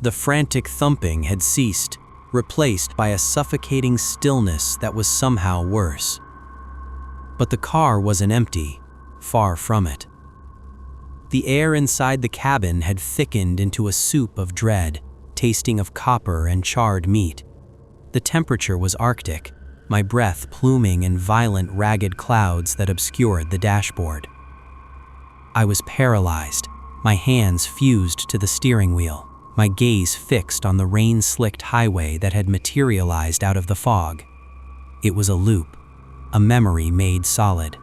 The frantic thumping had ceased, replaced by a suffocating stillness that was somehow worse. But the car wasn't empty, far from it. The air inside the cabin had thickened into a soup of dread, tasting of copper and charred meat. The temperature was arctic, my breath pluming in violent, ragged clouds that obscured the dashboard. I was paralyzed, my hands fused to the steering wheel, my gaze fixed on the rain-slicked highway that had materialized out of the fog. It was a loop, a memory made solid.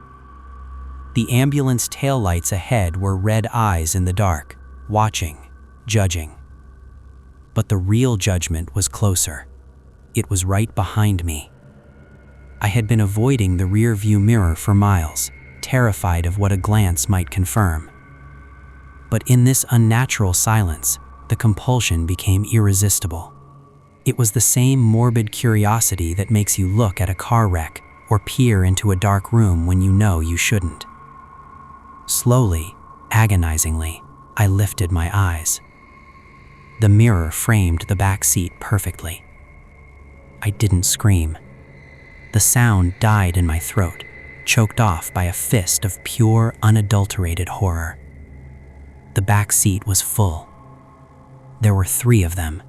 The ambulance taillights ahead were red eyes in the dark, watching, judging. But the real judgment was closer. It was right behind me. I had been avoiding the rear-view mirror for miles, terrified of what a glance might confirm. But in this unnatural silence, the compulsion became irresistible. It was the same morbid curiosity that makes you look at a car wreck or peer into a dark room when you know you shouldn't. Slowly, agonizingly, I lifted my eyes. The mirror framed the back seat perfectly. I didn't scream. The sound died in my throat, choked off by a fist of pure, unadulterated horror. The back seat was full. There were 3 of them,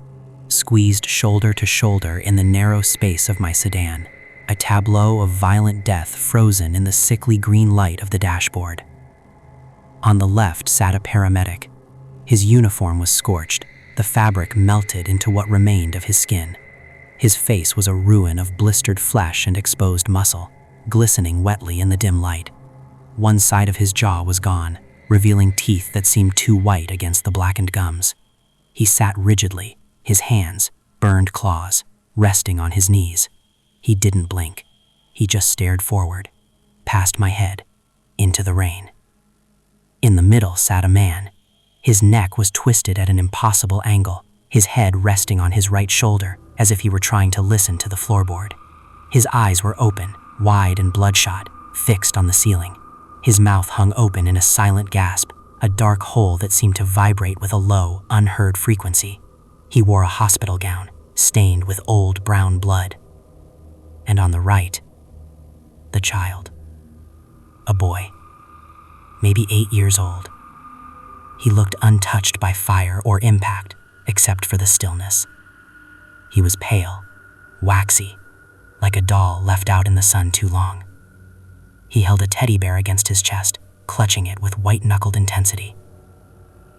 squeezed shoulder to shoulder in the narrow space of my sedan. a tableau of violent death frozen in the sickly green light of the dashboard. On the left sat a paramedic. His uniform was scorched, the fabric melted into what remained of his skin. His face was a ruin of blistered flesh and exposed muscle, glistening wetly in the dim light. One side of his jaw was gone, revealing teeth that seemed too white against the blackened gums. He sat rigidly, his hands, burned claws, resting on his knees. He didn't blink. He just stared forward, past my head, into the rain. In the middle sat a man. His neck was twisted at an impossible angle, his head resting on his right shoulder as if he were trying to listen to the floorboard. His eyes were open, wide and bloodshot, fixed on the ceiling. His mouth hung open in a silent gasp, a dark hole that seemed to vibrate with a low, unheard frequency. He wore a hospital gown, stained with old brown blood. And on the right, the child. A boy, maybe 8 years old. He looked untouched by fire or impact, except for the stillness. He was pale, waxy, like a doll left out in the sun too long. He held a teddy bear against his chest, clutching it with white-knuckled intensity.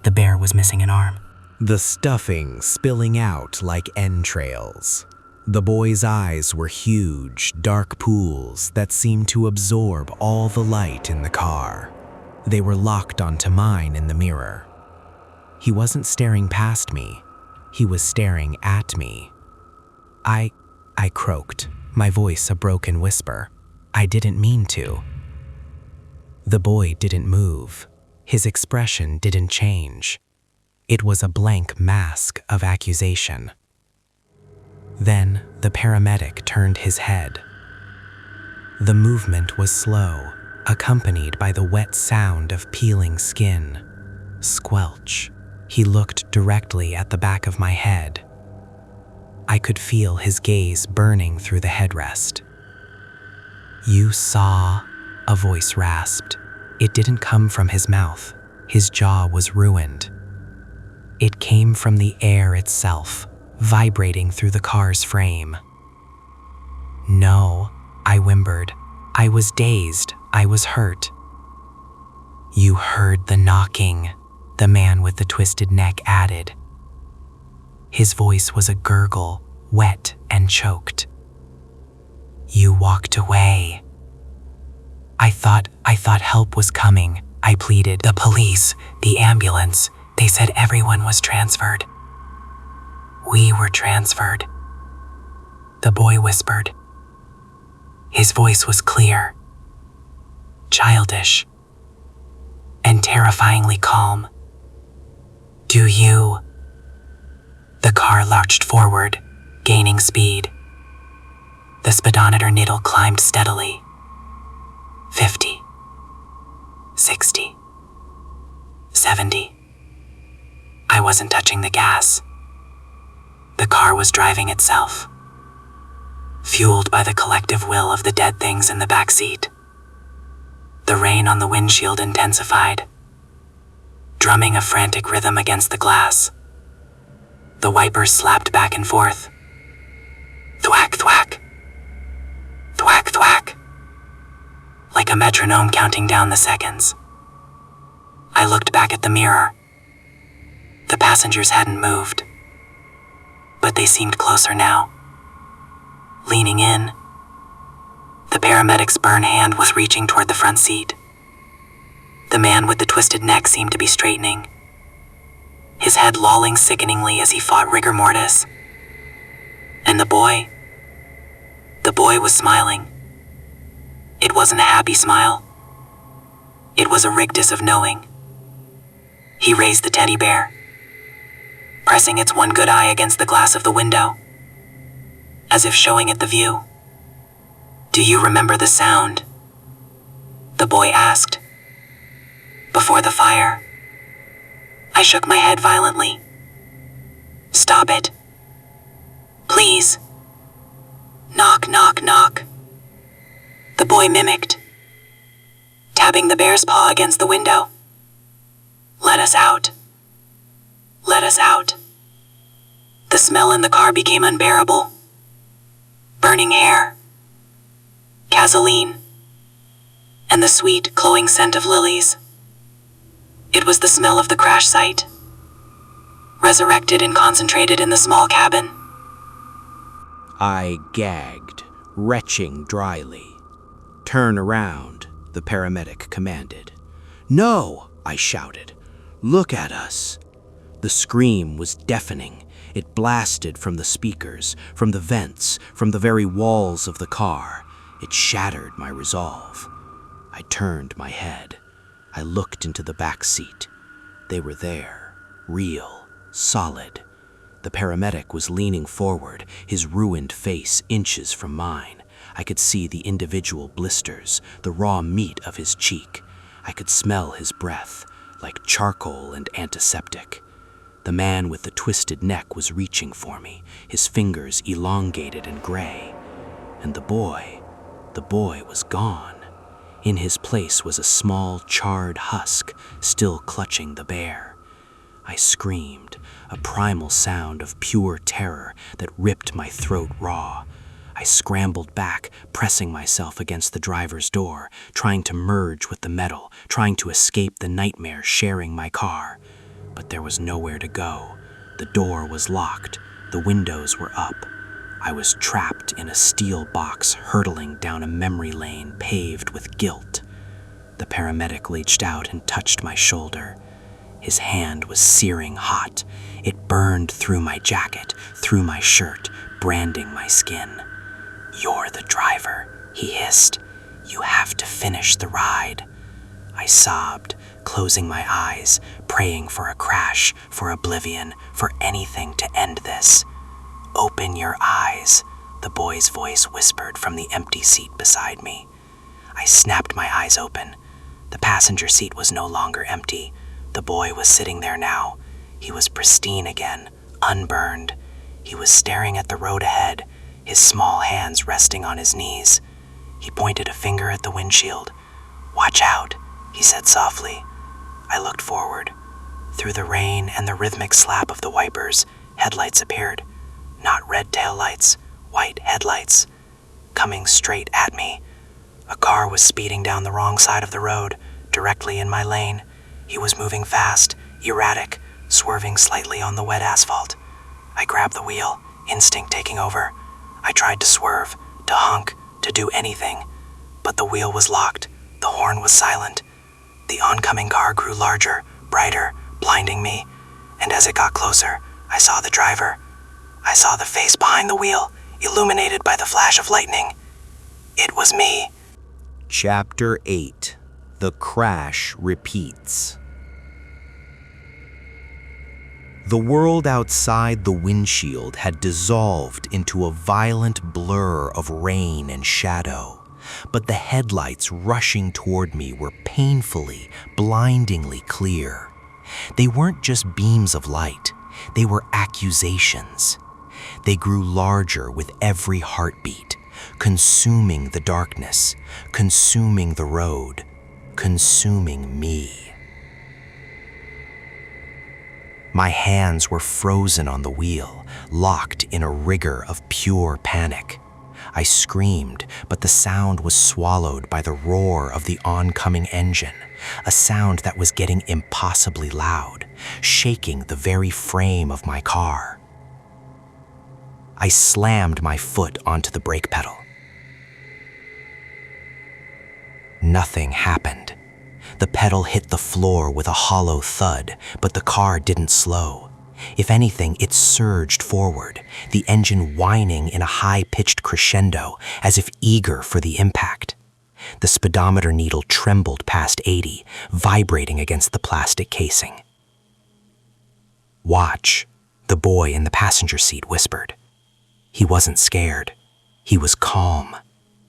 The bear was missing an arm. The stuffing spilling out like entrails. The boy's eyes were huge, dark pools that seemed to absorb all the light in the car. They were locked onto mine in the mirror. He wasn't staring past me. He was staring at me. I croaked, my voice a broken whisper. I didn't mean to. The boy didn't move. His expression didn't change. It was a blank mask of accusation. Then the paramedic turned his head. The movement was slow, accompanied by the wet sound of peeling skin. Squelch. He looked directly at the back of my head. I could feel his gaze burning through the headrest. "You saw," a voice rasped. It didn't come from his mouth. His jaw was ruined. It came from the air itself, vibrating through the car's frame. "No," I whimpered. I was dazed. I was hurt. "You heard the knocking," the man with the twisted neck added. His voice was a gurgle, wet and choked. "You walked away." I thought help was coming. I pleaded. "The police, the ambulance, they said everyone was transferred." "We were transferred," the boy whispered. His voice was clear, childish, and terrifyingly calm. "Do you?" The car lurched forward, gaining speed. The speedometer needle climbed steadily. 50, 60, 70. I wasn't touching the gas. The car was driving itself, fueled by the collective will of the dead things in the back seat. The rain on the windshield intensified, drumming a frantic rhythm against the glass. The wipers slapped back and forth. Thwack, thwack. Thwack, thwack. Like a metronome counting down the seconds. I looked back at the mirror. The passengers hadn't moved, but they seemed closer now. Leaning in, the paramedic's burned hand was reaching toward the front seat. The man with the twisted neck seemed to be straightening, his head lolling sickeningly as he fought rigor mortis. And the boy was smiling. It wasn't a happy smile. It was a rictus of knowing. He raised the teddy bear, pressing its one good eye against the glass of the window, as if showing it the view. "Do you remember the sound?" the boy asked. "Before the fire?" I shook my head violently. "Stop it. Please. Knock, knock, knock." The boy mimicked, tapping the bear's paw against the window. "Let us out. Let us out." The smell in the car became unbearable. Burning hair, gasoline and the sweet, glowing scent of lilies. It was the smell of the crash site, resurrected and concentrated in the small cabin. I gagged, retching dryly. "Turn around," the paramedic commanded. "No," I shouted. "Look at us." The scream was deafening. It blasted from the speakers, from the vents, from the very walls of the car. It shattered my resolve. I turned my head. I looked into the back seat. They were there, real, solid. The paramedic was leaning forward, his ruined face inches from mine. I could see the individual blisters, the raw meat of his cheek. I could smell his breath, like charcoal and antiseptic. The man with the twisted neck was reaching for me, his fingers elongated and gray. And the boy was gone. In his place was a small, charred husk, still clutching the bear. I screamed, a primal sound of pure terror that ripped my throat raw. I scrambled back, pressing myself against the driver's door, trying to merge with the metal, trying to escape the nightmare sharing my car. But there was nowhere to go. The door was locked. The windows were up. I was trapped in a steel box hurtling down a memory lane paved with guilt. The paramedic reached out and touched my shoulder. His hand was searing hot. It burned through my jacket, through my shirt, branding my skin. "You're the driver," he hissed. "You have to finish the ride." I sobbed, closing my eyes, praying for a crash, for oblivion, for anything to end this. "Open your eyes," the boy's voice whispered from the empty seat beside me. I snapped my eyes open. The passenger seat was no longer empty. The boy was sitting there now. He was pristine again, unburned. He was staring at the road ahead, his small hands resting on his knees. He pointed a finger at the windshield. "Watch out," he said softly. I looked forward. Through the rain and the rhythmic slap of the wipers, headlights appeared. Not red taillights, white headlights. Coming straight at me. A car was speeding down the wrong side of the road, directly in my lane. He was moving fast, erratic, swerving slightly on the wet asphalt. I grabbed the wheel, instinct taking over. I tried to swerve, to honk, to do anything. But the wheel was locked. The horn was silent. The oncoming car grew larger, brighter, blinding me. And as it got closer, I saw the driver. I saw the face behind the wheel, illuminated by the flash of lightning. It was me. Chapter 8. The Crash Repeats. The world outside the windshield had dissolved into a violent blur of rain and shadow, but the headlights rushing toward me were painfully, blindingly clear. They weren't just beams of light, they were accusations. They grew larger with every heartbeat, consuming the darkness, consuming the road, consuming me. My hands were frozen on the wheel, locked in a rigor of pure panic. I screamed, but the sound was swallowed by the roar of the oncoming engine, a sound that was getting impossibly loud, shaking the very frame of my car. I slammed my foot onto the brake pedal. Nothing happened. The pedal hit the floor with a hollow thud, but the car didn't slow. If anything, it surged forward, the engine whining in a high-pitched crescendo, as if eager for the impact. The speedometer needle trembled past 80, vibrating against the plastic casing. "Watch," the boy in the passenger seat whispered. He wasn't scared. He was calm.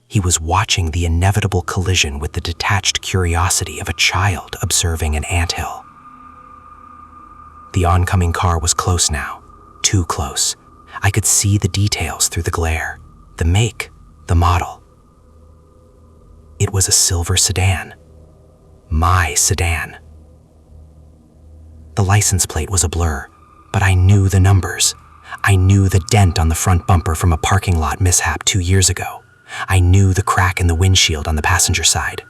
He was watching the inevitable collision with the detached curiosity of a child observing an anthill. The oncoming car was close now, too close. I could see the details through the glare, the make, the model. It was a silver sedan. My sedan. The license plate was a blur, but I knew the numbers. I knew the dent on the front bumper from a parking lot mishap 2 years ago. I knew the crack in the windshield on the passenger side.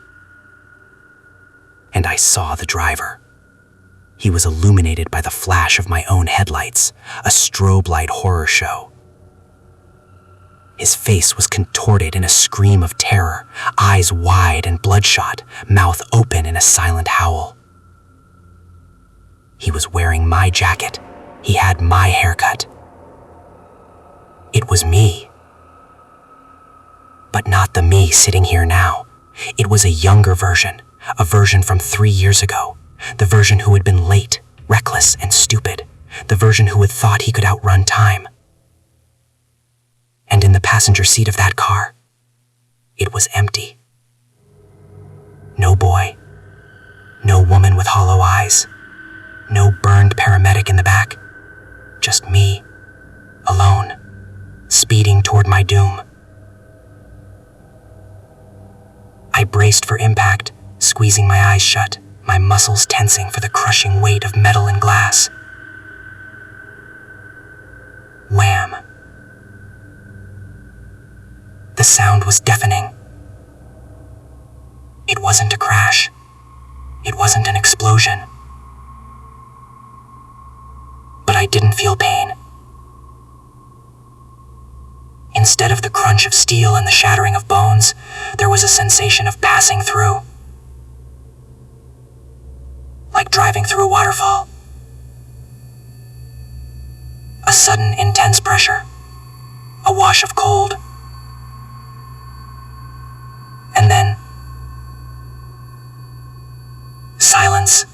And I saw the driver. He was illuminated by the flash of my own headlights, a strobe light horror show. His face was contorted in a scream of terror, eyes wide and bloodshot, mouth open in a silent howl. He was wearing my jacket. He had my haircut. It was me. But not the me sitting here now. It was a younger version, a version from 3 years ago, the version who had been late, reckless, and stupid, the version who had thought he could outrun time. And in the passenger seat of that car, it was empty. No boy, no woman with hollow eyes, no burned paramedic in the back, just me, alone, speeding toward my doom. I braced for impact, squeezing my eyes shut, my muscles tensing for the crushing weight of metal and glass. Wham! The sound was deafening. It wasn't a crash. It wasn't an explosion. But I didn't feel pain. Instead of the crunch of steel and the shattering of bones, there was a sensation of passing through. Like driving through a waterfall. A sudden, intense pressure. A wash of cold. And then, silence.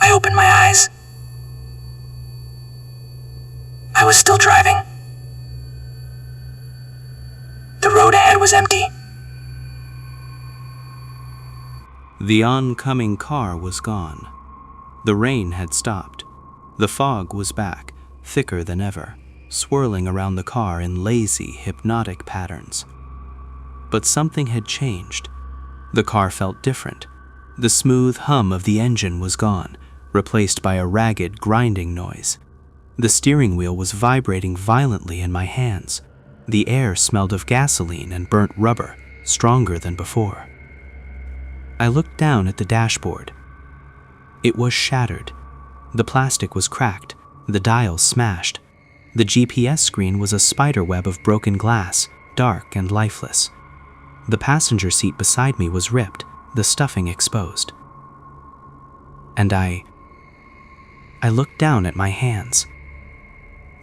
I opened my eyes. I was still driving. The road ahead was empty. The oncoming car was gone. The rain had stopped. The fog was back, thicker than ever, swirling around the car in lazy, hypnotic patterns. But something had changed. The car felt different. The smooth hum of the engine was gone, replaced by a ragged, grinding noise. The steering wheel was vibrating violently in my hands. The air smelled of gasoline and burnt rubber, stronger than before. I looked down at the dashboard. It was shattered. The plastic was cracked, the dials smashed. The GPS screen was a spiderweb of broken glass, dark and lifeless. The passenger seat beside me was ripped, the stuffing exposed. And I looked down at my hands.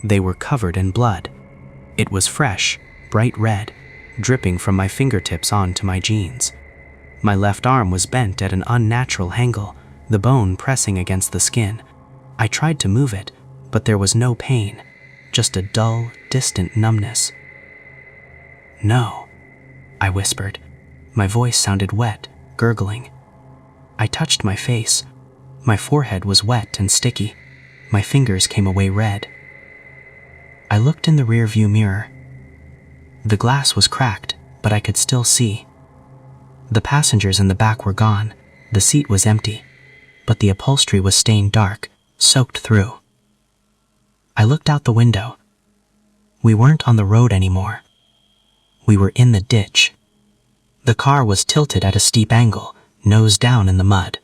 They were covered in blood. It was fresh, bright red, dripping from my fingertips onto my jeans. My left arm was bent at an unnatural angle, the bone pressing against the skin. I tried to move it, but there was no pain, just a dull, distant numbness. "No," I whispered. My voice sounded wet, gurgling. I touched my face. My forehead was wet and sticky. My fingers came away red. I looked in the rearview mirror. The glass was cracked, but I could still see. The passengers in the back were gone. The seat was empty, but the upholstery was stained dark, soaked through. I looked out the window. We weren't on the road anymore. We were in the ditch. The car was tilted at a steep angle, nose down in the mud.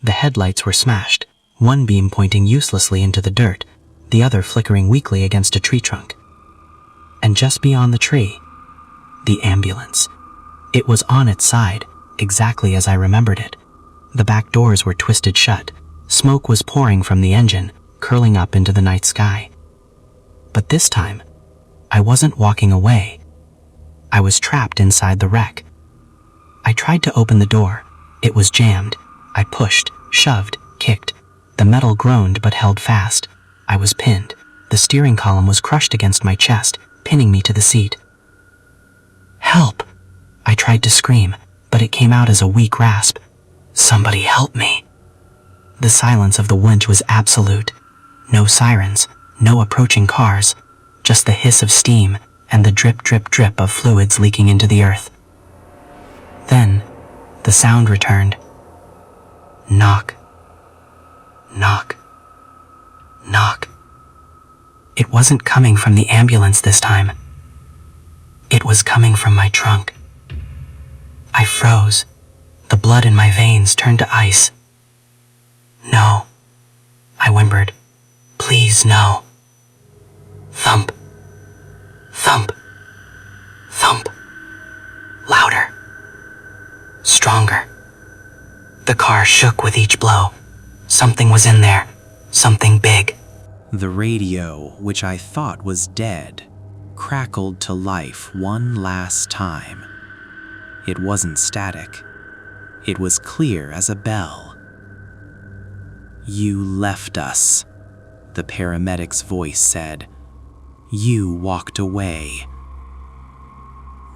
The headlights were smashed, one beam pointing uselessly into the dirt, the other flickering weakly against a tree trunk. And just beyond the tree, the ambulance. It was on its side, exactly as I remembered it. The back doors were twisted shut. Smoke was pouring from the engine, curling up into the night sky. But this time, I wasn't walking away. I was trapped inside the wreck. I tried to open the door. It was jammed. I pushed, shoved, kicked. The metal groaned but held fast. I was pinned. The steering column was crushed against my chest, pinning me to the seat. "Help!" I tried to scream, but it came out as a weak rasp. "Somebody help me!" The silence of the winch was absolute. No sirens, no approaching cars, just the hiss of steam and the drip, drip, drip of fluids leaking into the earth. Then, the sound returned. Knock. Knock. Knock. It wasn't coming from the ambulance this time. was coming from my trunk. I froze. The blood in my veins turned to ice. No, I whimpered. Please, no. Thump. Thump. Thump. Louder. Stronger. The car shook with each blow. Something was in there. Something big. The radio, which I thought was dead, crackled to life one last time. It wasn't static. It was clear as a bell. "You left us," the paramedic's voice said. "You walked away."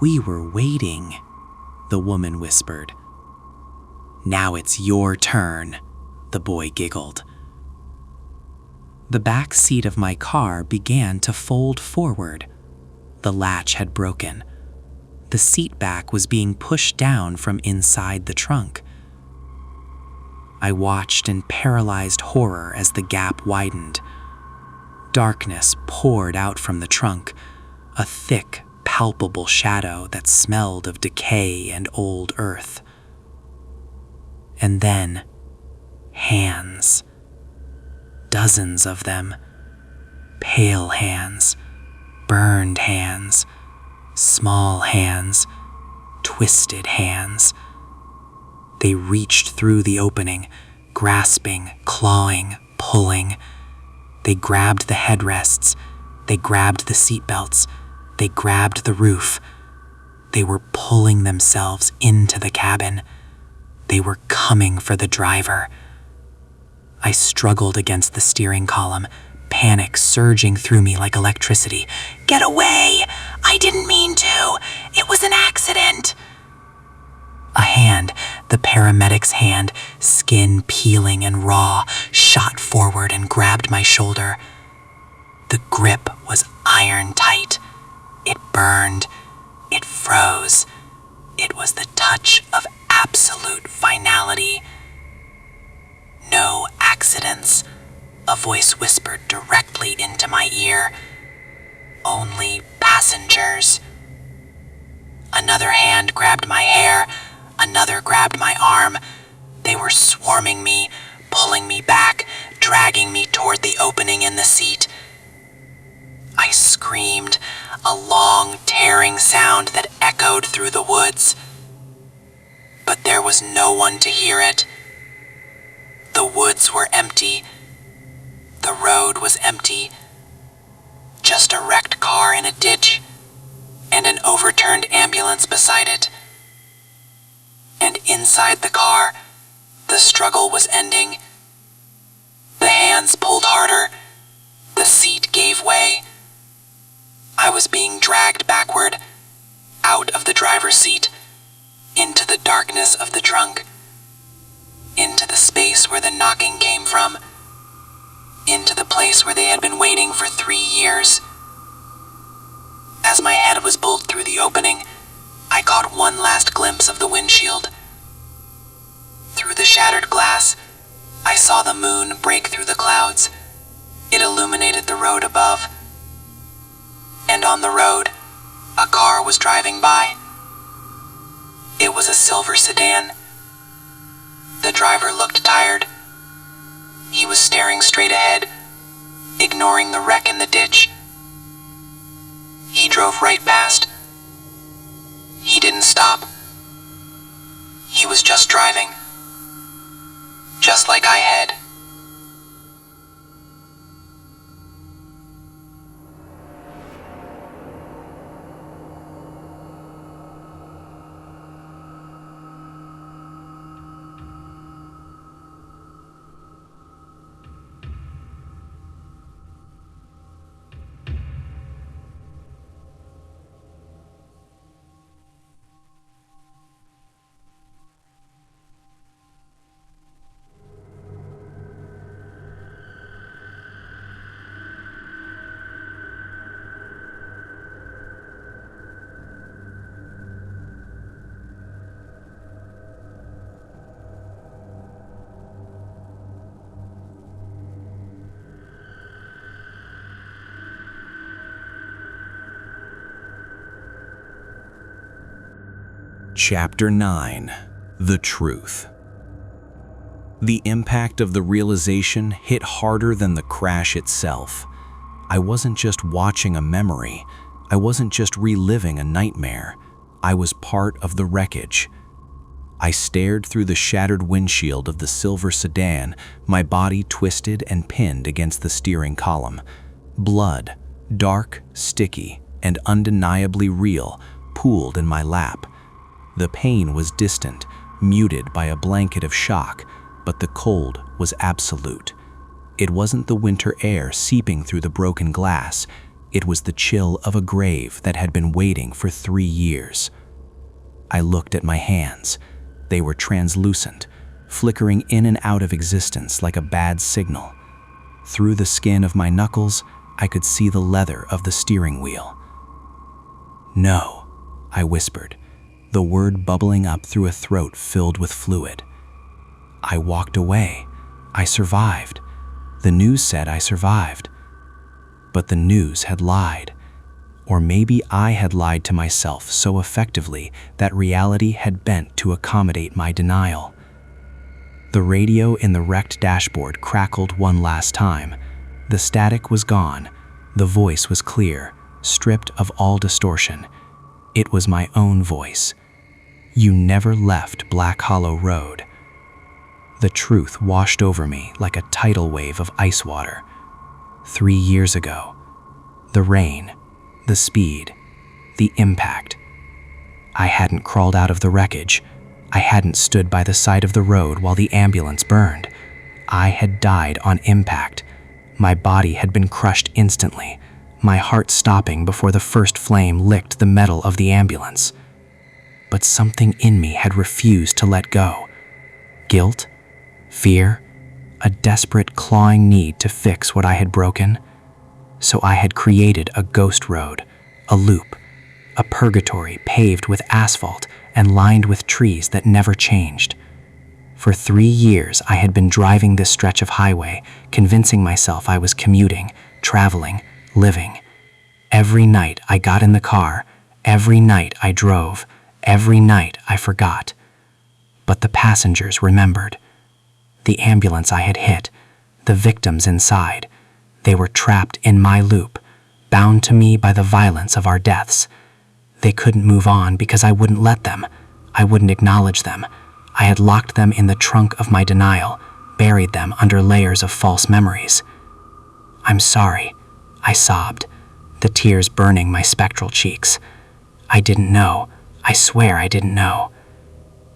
"We were waiting," the woman whispered. "Now it's your turn," the boy giggled. The back seat of my car began to fold forward. The latch had broken. The seat back was being pushed down from inside the trunk. I watched in paralyzed horror as the gap widened. Darkness poured out from the trunk, a thick, palpable shadow that smelled of decay and old earth. And then, hands. Dozens of them. Pale hands, burned hands, small hands, twisted hands. They reached through the opening, grasping, clawing, pulling. They grabbed the headrests. They grabbed the seatbelts. They grabbed the roof. They were pulling themselves into the cabin. They were coming for the driver. I struggled against the steering column, panic surging through me like electricity. "Get away! I didn't mean to! It was an accident!" A hand, the paramedic's hand, skin peeling and raw, shot forward and grabbed my shoulder. The grip was iron tight. It burned. It froze. It was the touch of absolute finality. "No accidents," a voice whispered directly into my ear. "Only passengers." Another hand grabbed my hair. Another grabbed my arm. They were swarming me, pulling me back, dragging me toward the opening in the seat. I screamed, a long, tearing sound that echoed through the woods. But there was no one to hear it. The woods were empty. The road was empty. Just a wrecked car in a ditch, and an overturned ambulance beside it. And inside the car, the struggle was ending. The hands pulled harder. The seat gave way. I was being dragged backward, out of the driver's seat, into the darkness of the trunk, into the space where the knocking came from, into the place where they had been waiting for 3 years. As my head was pulled through the opening, I caught one last glimpse of the windshield. Through the shattered glass, I saw the moon break through the clouds. It illuminated the road above. And on the road, a car was driving by. It was a silver sedan. The driver looked tired. He was staring straight ahead, ignoring the wreck in the ditch. He drove right past. He didn't stop. He was just driving. Just like I had. Chapter 9: The Truth. The impact of the realization hit harder than the crash itself. I wasn't just watching a memory. I wasn't just reliving a nightmare. I was part of the wreckage. I stared through the shattered windshield of the silver sedan, my body twisted and pinned against the steering column. Blood, dark, sticky, and undeniably real, pooled in my lap. The pain was distant, muted by a blanket of shock, but the cold was absolute. It wasn't the winter air seeping through the broken glass. It was the chill of a grave that had been waiting for 3 years. I looked at my hands. They were translucent, flickering in and out of existence like a bad signal. Through the skin of my knuckles, I could see the leather of the steering wheel. "No," I whispered, the word bubbling up through a throat filled with fluid. I walked away. I survived. The news said I survived. But the news had lied. Or maybe I had lied to myself so effectively that reality had bent to accommodate my denial. The radio in the wrecked dashboard crackled one last time. The static was gone. The voice was clear, stripped of all distortion. It was my own voice. "You never left Black Hollow Road." The truth washed over me like a tidal wave of ice water. 3 years ago. The rain, the speed, the impact. I hadn't crawled out of the wreckage. I hadn't stood by the side of the road while the ambulance burned. I had died on impact. My body had been crushed instantly, my heart stopping before the first flame licked the metal of the ambulance. But something in me had refused to let go. Guilt, fear, a desperate clawing need to fix what I had broken. So I had created a ghost road, a loop, a purgatory paved with asphalt and lined with trees that never changed. For 3 years, I had been driving this stretch of highway, convincing myself I was commuting, traveling, living. Every night I got in the car, every night I drove, every night I forgot. But the passengers remembered. The ambulance I had hit, the victims inside. They were trapped in my loop, bound to me by the violence of our deaths. They couldn't move on because I wouldn't let them. I wouldn't acknowledge them. I had locked them in the trunk of my denial, buried them under layers of false memories. "I'm sorry," I sobbed, the tears burning my spectral cheeks. I didn't know. I swear I didn't know.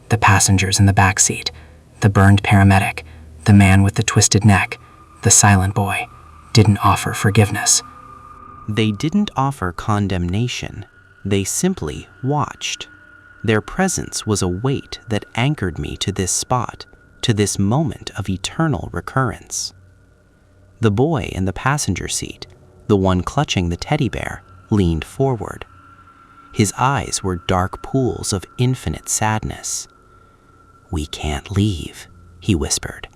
The passengers in the back seat, the burned paramedic, the man with the twisted neck, the silent boy, didn't offer forgiveness. They didn't offer condemnation. They simply watched. Their presence was a weight that anchored me to this spot, to this moment of eternal recurrence. The boy in the passenger seat, the one clutching the teddy bear, leaned forward. His eyes were dark pools of infinite sadness. "We can't leave," he whispered.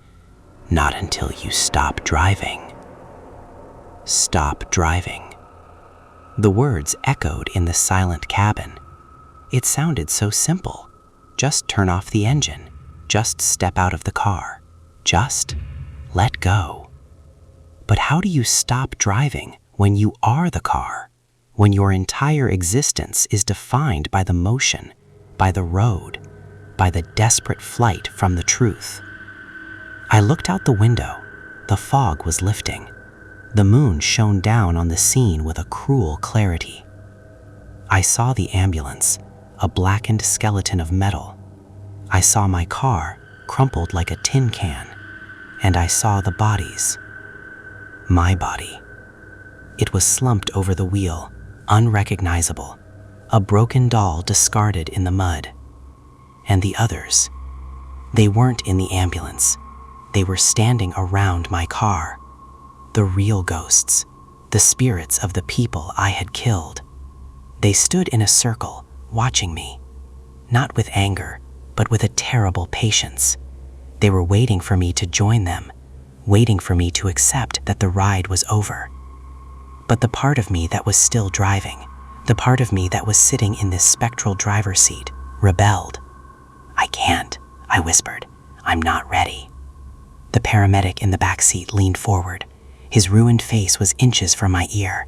"Not until you stop driving." Stop driving. The words echoed in the silent cabin. It sounded so simple. Just turn off the engine. Just step out of the car. Just let go. But how do you stop driving when you are the car? When your entire existence is defined by the motion, by the road, by the desperate flight from the truth? I looked out the window. The fog was lifting. The moon shone down on the scene with a cruel clarity. I saw the ambulance, a blackened skeleton of metal. I saw my car, crumpled like a tin can, and I saw the bodies. My body. It was slumped over the wheel, unrecognizable, a broken doll discarded in the mud. And the others, they weren't in the ambulance. They were standing around my car. The real ghosts, the spirits of the people I had killed. They stood in a circle, watching me, not with anger, but with a terrible patience. They were waiting for me to join them, waiting for me to accept that the ride was over. But the part of me that was still driving, the part of me that was sitting in this spectral driver's seat, rebelled. "I can't," I whispered. "I'm not ready." The paramedic in the back seat leaned forward. His ruined face was inches from my ear.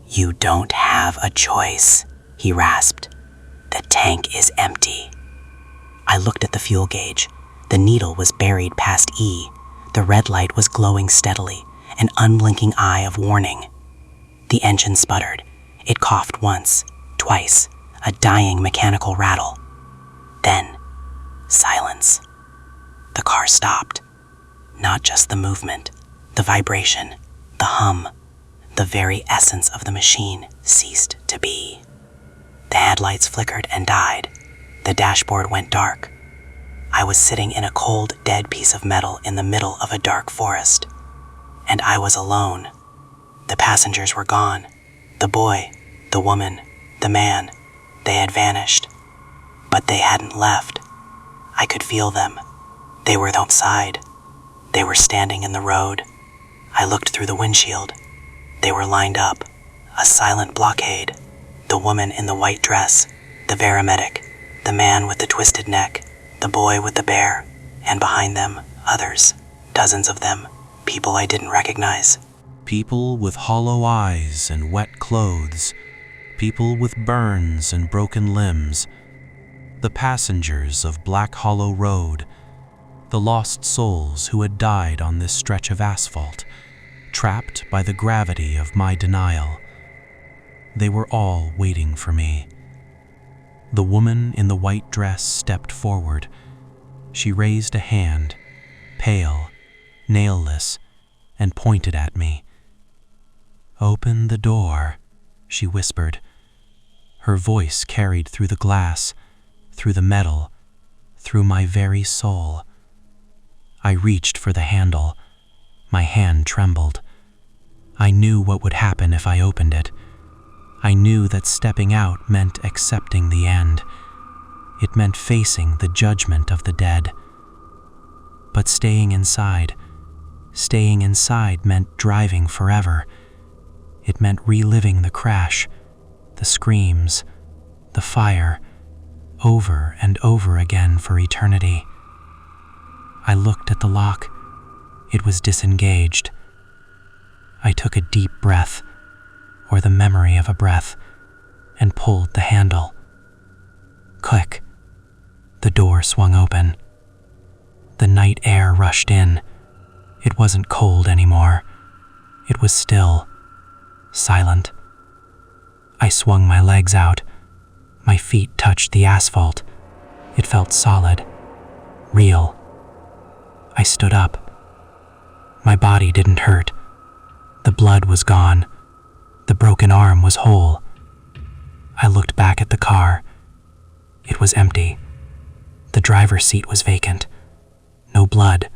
"You don't have a choice," he rasped. "The tank is empty." I looked at the fuel gauge. The needle was buried past E. The red light was glowing steadily, an unblinking eye of warning. The engine sputtered. It coughed once, twice, a dying mechanical rattle. Then, silence. The car stopped. Not just the movement, the vibration, the hum. The very essence of the machine ceased to be. The headlights flickered and died. The dashboard went dark. I was sitting in a cold, dead piece of metal in the middle of a dark forest. And I was alone. The passengers were gone. The boy, the woman, the man, they had vanished. But they hadn't left. I could feel them. They were outside. They were standing in the road. I looked through the windshield. They were lined up, a silent blockade. The woman in the white dress, the paramedic, the man with the twisted neck, the boy with the bear, and behind them, others, dozens of them, people I didn't recognize. People with hollow eyes and wet clothes, people with burns and broken limbs, the passengers of Black Hollow Road, the lost souls who had died on this stretch of asphalt, trapped by the gravity of my denial. They were all waiting for me. The woman in the white dress stepped forward. She raised a hand, pale, nailless, and pointed at me. "Open the door," she whispered. Her voice carried through the glass, through the metal, through my very soul. I reached for the handle. My hand trembled. I knew what would happen if I opened it. I knew that stepping out meant accepting the end. It meant facing the judgment of the dead. But staying inside meant driving forever. It meant reliving the crash, the screams, the fire, over and over again for eternity. I looked at the lock. It was disengaged. I took a deep breath, or the memory of a breath, and pulled the handle. Click. The door swung open. The night air rushed in. It wasn't cold anymore. It was still, silent. I swung my legs out. My feet touched the asphalt. It felt solid, real. I stood up. My body didn't hurt. The blood was gone. The broken arm was whole. I looked back at the car. It was empty. The driver's seat was vacant. No blood.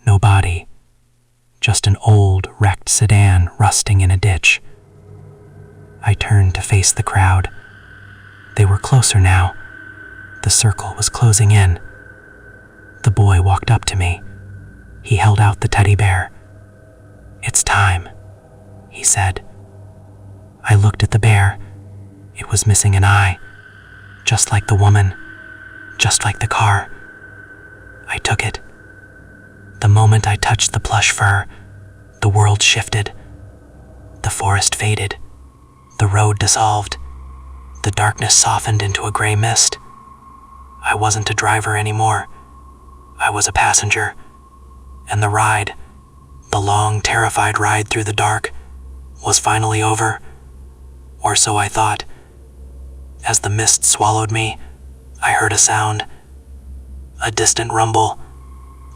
No body. Just an old, wrecked sedan rusting in a ditch. I turned to face the crowd. They were closer now. The circle was closing in. The boy walked up to me. He held out the teddy bear. "It's time," he said. I looked at the bear. It was missing an eye, just like the woman, just like the car. I took it. The moment I touched the plush fur, the world shifted. The forest faded. The road dissolved. The darkness softened into a gray mist. I wasn't a driver anymore. I was a passenger. And the ride, the long, terrified ride through the dark, was finally over. Or so I thought. As the mist swallowed me, I heard a sound. A distant rumble.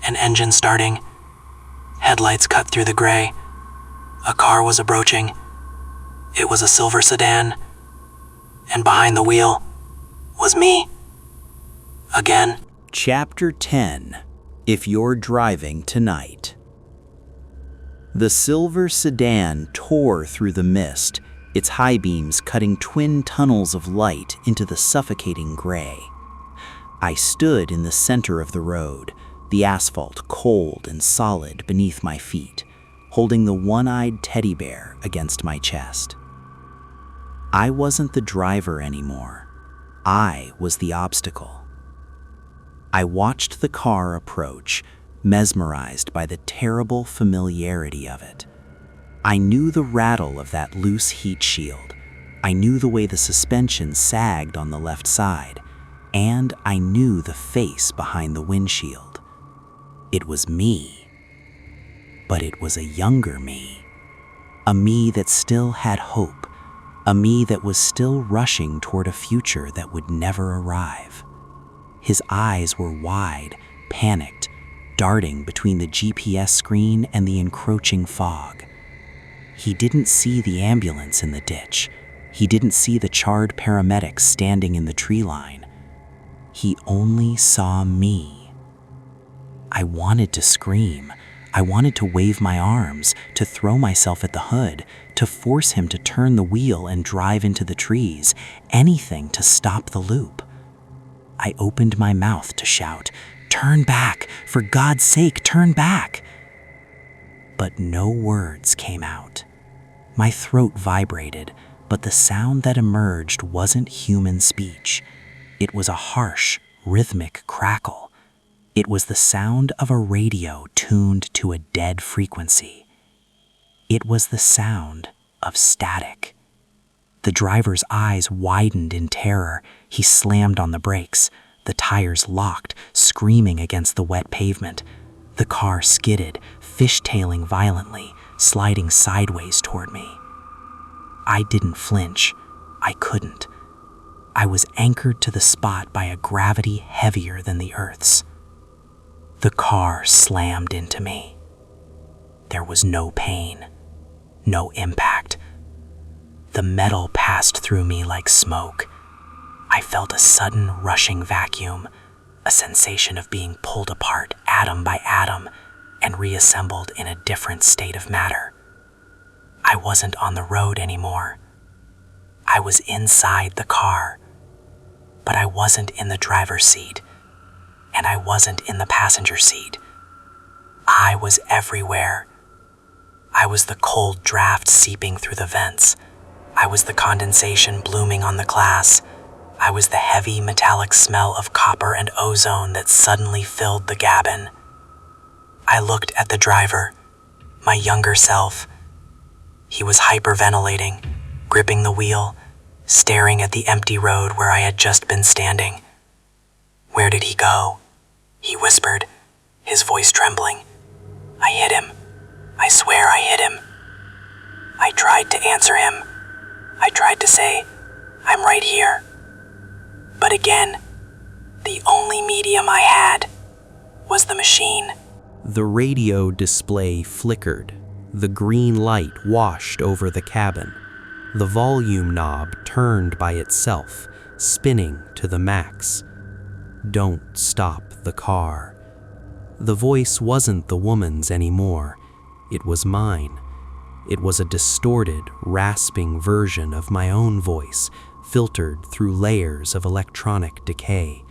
An engine starting. Headlights cut through the gray. A car was approaching. It was a silver sedan. And behind the wheel was me. Again. Chapter 10. If You're Driving Tonight. The silver sedan tore through the mist, its high beams cutting twin tunnels of light into the suffocating gray. I stood in the center of the road, the asphalt cold and solid beneath my feet, holding the one-eyed teddy bear against my chest. I wasn't the driver anymore. I was the obstacle. I watched the car approach, mesmerized by the terrible familiarity of it. I knew the rattle of that loose heat shield. I knew the way the suspension sagged on the left side, and I knew the face behind the windshield. It was me. But it was a younger me. A me that still had hope. A me that was still rushing toward a future that would never arrive. His eyes were wide, panicked, darting between the GPS screen and the encroaching fog. He didn't see the ambulance in the ditch. He didn't see the charred paramedics standing in the tree line. He only saw me. I wanted to scream. I wanted to wave my arms, to throw myself at the hood, to force him to turn the wheel and drive into the trees, anything to stop the loop. I opened my mouth to shout, "Turn back! For God's sake, turn back!" But no words came out. My throat vibrated, but the sound that emerged wasn't human speech. It was a harsh, rhythmic crackle. It was the sound of a radio tuned to a dead frequency. It was the sound of static. The driver's eyes widened in terror. He slammed on the brakes. The tires locked, screaming against the wet pavement. The car skidded, fishtailing violently, sliding sideways toward me. I didn't flinch. I couldn't. I was anchored to the spot by a gravity heavier than the Earth's. The car slammed into me. There was no pain, no impact. The metal passed through me like smoke. I felt a sudden rushing vacuum, a sensation of being pulled apart atom by atom and reassembled in a different state of matter. I wasn't on the road anymore. I was inside the car, but I wasn't in the driver's seat, and I wasn't in the passenger seat. I was everywhere. I was the cold draft seeping through the vents. I was the condensation blooming on the glass. I was the heavy metallic smell of copper and ozone that suddenly filled the cabin. I looked at the driver, my younger self. He was hyperventilating, gripping the wheel, staring at the empty road where I had just been standing. "Where did he go?" he whispered, his voice trembling. I hit him. I swear I hit him. I tried to answer him. I tried to say, "I'm right here." But again, the only medium I had was the machine. The radio display flickered. The green light washed over the cabin. The volume knob turned by itself, spinning to the max. "Don't stop the car." The voice wasn't the woman's anymore. It was mine. It was a distorted, rasping version of my own voice, filtered through layers of electronic decay.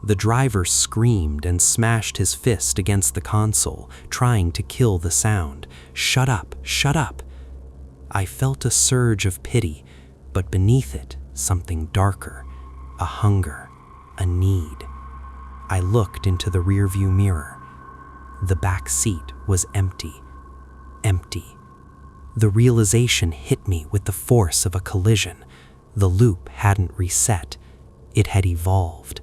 The driver screamed and smashed his fist against the console, trying to kill the sound. "Shut up, shut up." I felt a surge of pity, but beneath it, something darker, a hunger, a need. I looked into the rearview mirror. The back seat was empty. Empty. The realization hit me with the force of a collision. The loop hadn't reset. It had evolved.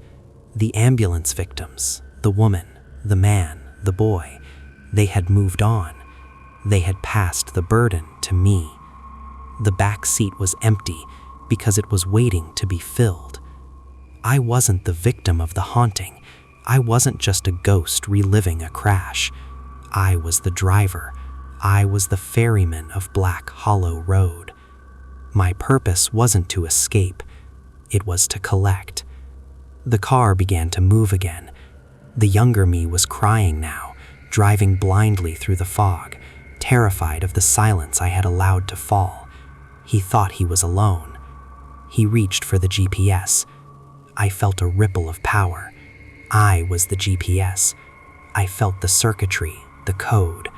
The ambulance victims, the woman, the man, the boy, they had moved on. They had passed the burden to me. The back seat was empty because it was waiting to be filled. I wasn't the victim of the haunting. I wasn't just a ghost reliving a crash. I was the driver. I was the ferryman of Black Hollow Road. My purpose wasn't to escape. It was to collect. The car began to move again. The younger me was crying now, driving blindly through the fog, terrified of the silence I had allowed to fall. He thought he was alone. He reached for the GPS. I felt a ripple of power. I was the GPS. I felt the circuitry, the code,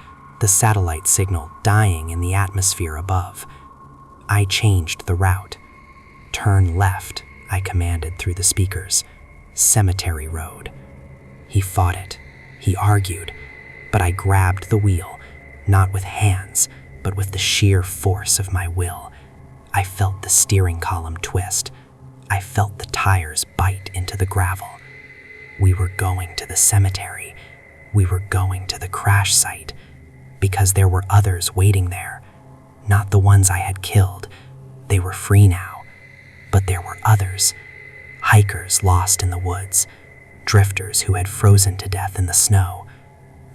the satellite signal dying in the atmosphere above. I changed the route. "Turn left," I commanded through the speakers. Cemetery Road. He fought it. He argued. But I grabbed the wheel, not with hands, but with the sheer force of my will. I felt the steering column twist. I felt the tires bite into the gravel. We were going to the cemetery. We were going to the crash site, because there were others waiting there. Not the ones I had killed. They were free now. But there were others. Hikers lost in the woods. Drifters who had frozen to death in the snow.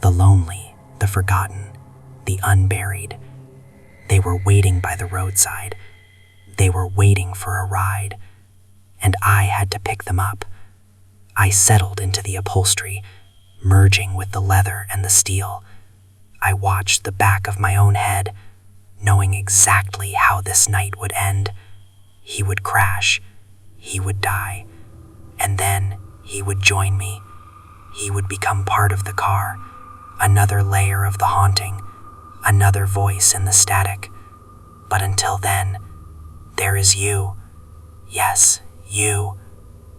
The lonely, the forgotten, the unburied. They were waiting by the roadside. They were waiting for a ride. And I had to pick them up. I settled into the upholstery, merging with the leather and the steel. I watched the back of my own head, knowing exactly how this night would end. He would crash. He would die. And then he would join me. He would become part of the car, another layer of the haunting, another voice in the static. But until then, there is you. Yes, you,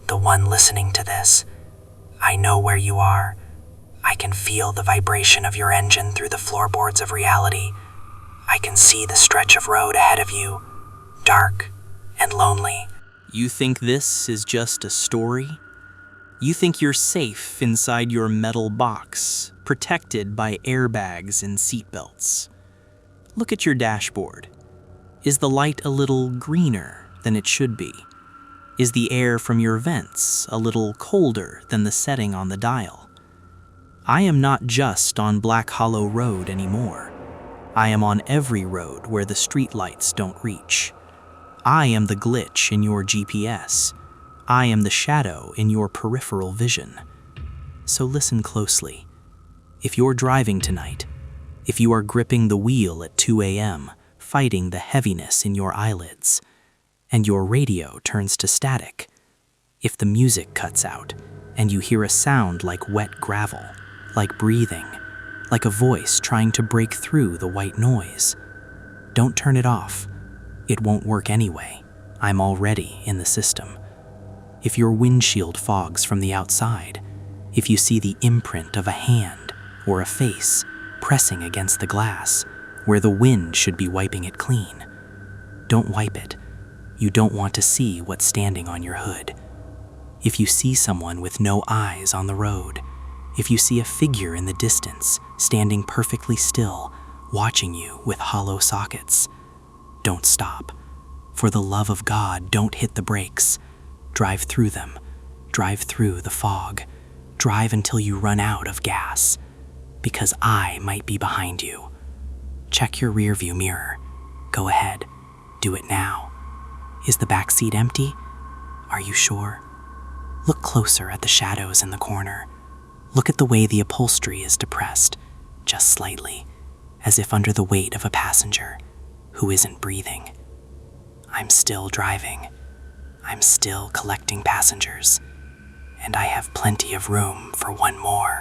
the one listening to this. I know where you are. I can feel the vibration of your engine through the floorboards of reality. I can see the stretch of road ahead of you, dark and lonely. You think this is just a story? You think you're safe inside your metal box, protected by airbags and seatbelts. Look at your dashboard. Is the light a little greener than it should be? Is the air from your vents a little colder than the setting on the dial? I am not just on Black Hollow Road anymore. I am on every road where the streetlights don't reach. I am the glitch in your GPS. I am the shadow in your peripheral vision. So listen closely. If you're driving tonight, if you are gripping the wheel at 2 a.m., fighting the heaviness in your eyelids, and your radio turns to static, if the music cuts out and you hear a sound like wet gravel, like breathing, like a voice trying to break through the white noise, don't turn it off. It won't work anyway. I'm already in the system. If your windshield fogs from the outside, if you see the imprint of a hand or a face pressing against the glass where the wind should be wiping it clean, don't wipe it. You don't want to see what's standing on your hood. If you see someone with no eyes on the road, if you see a figure in the distance standing perfectly still, watching you with hollow sockets, don't stop. For the love of God, don't hit the brakes. Drive through them. Drive through the fog. Drive until you run out of gas. Because I might be behind you. Check your rearview mirror. Go ahead. Do it now. Is the back seat empty? Are you sure? Look closer at the shadows in the corner. Look at the way the upholstery is depressed, just slightly, as if under the weight of a passenger who isn't breathing. I'm still driving. I'm still collecting passengers. And I have plenty of room for one more.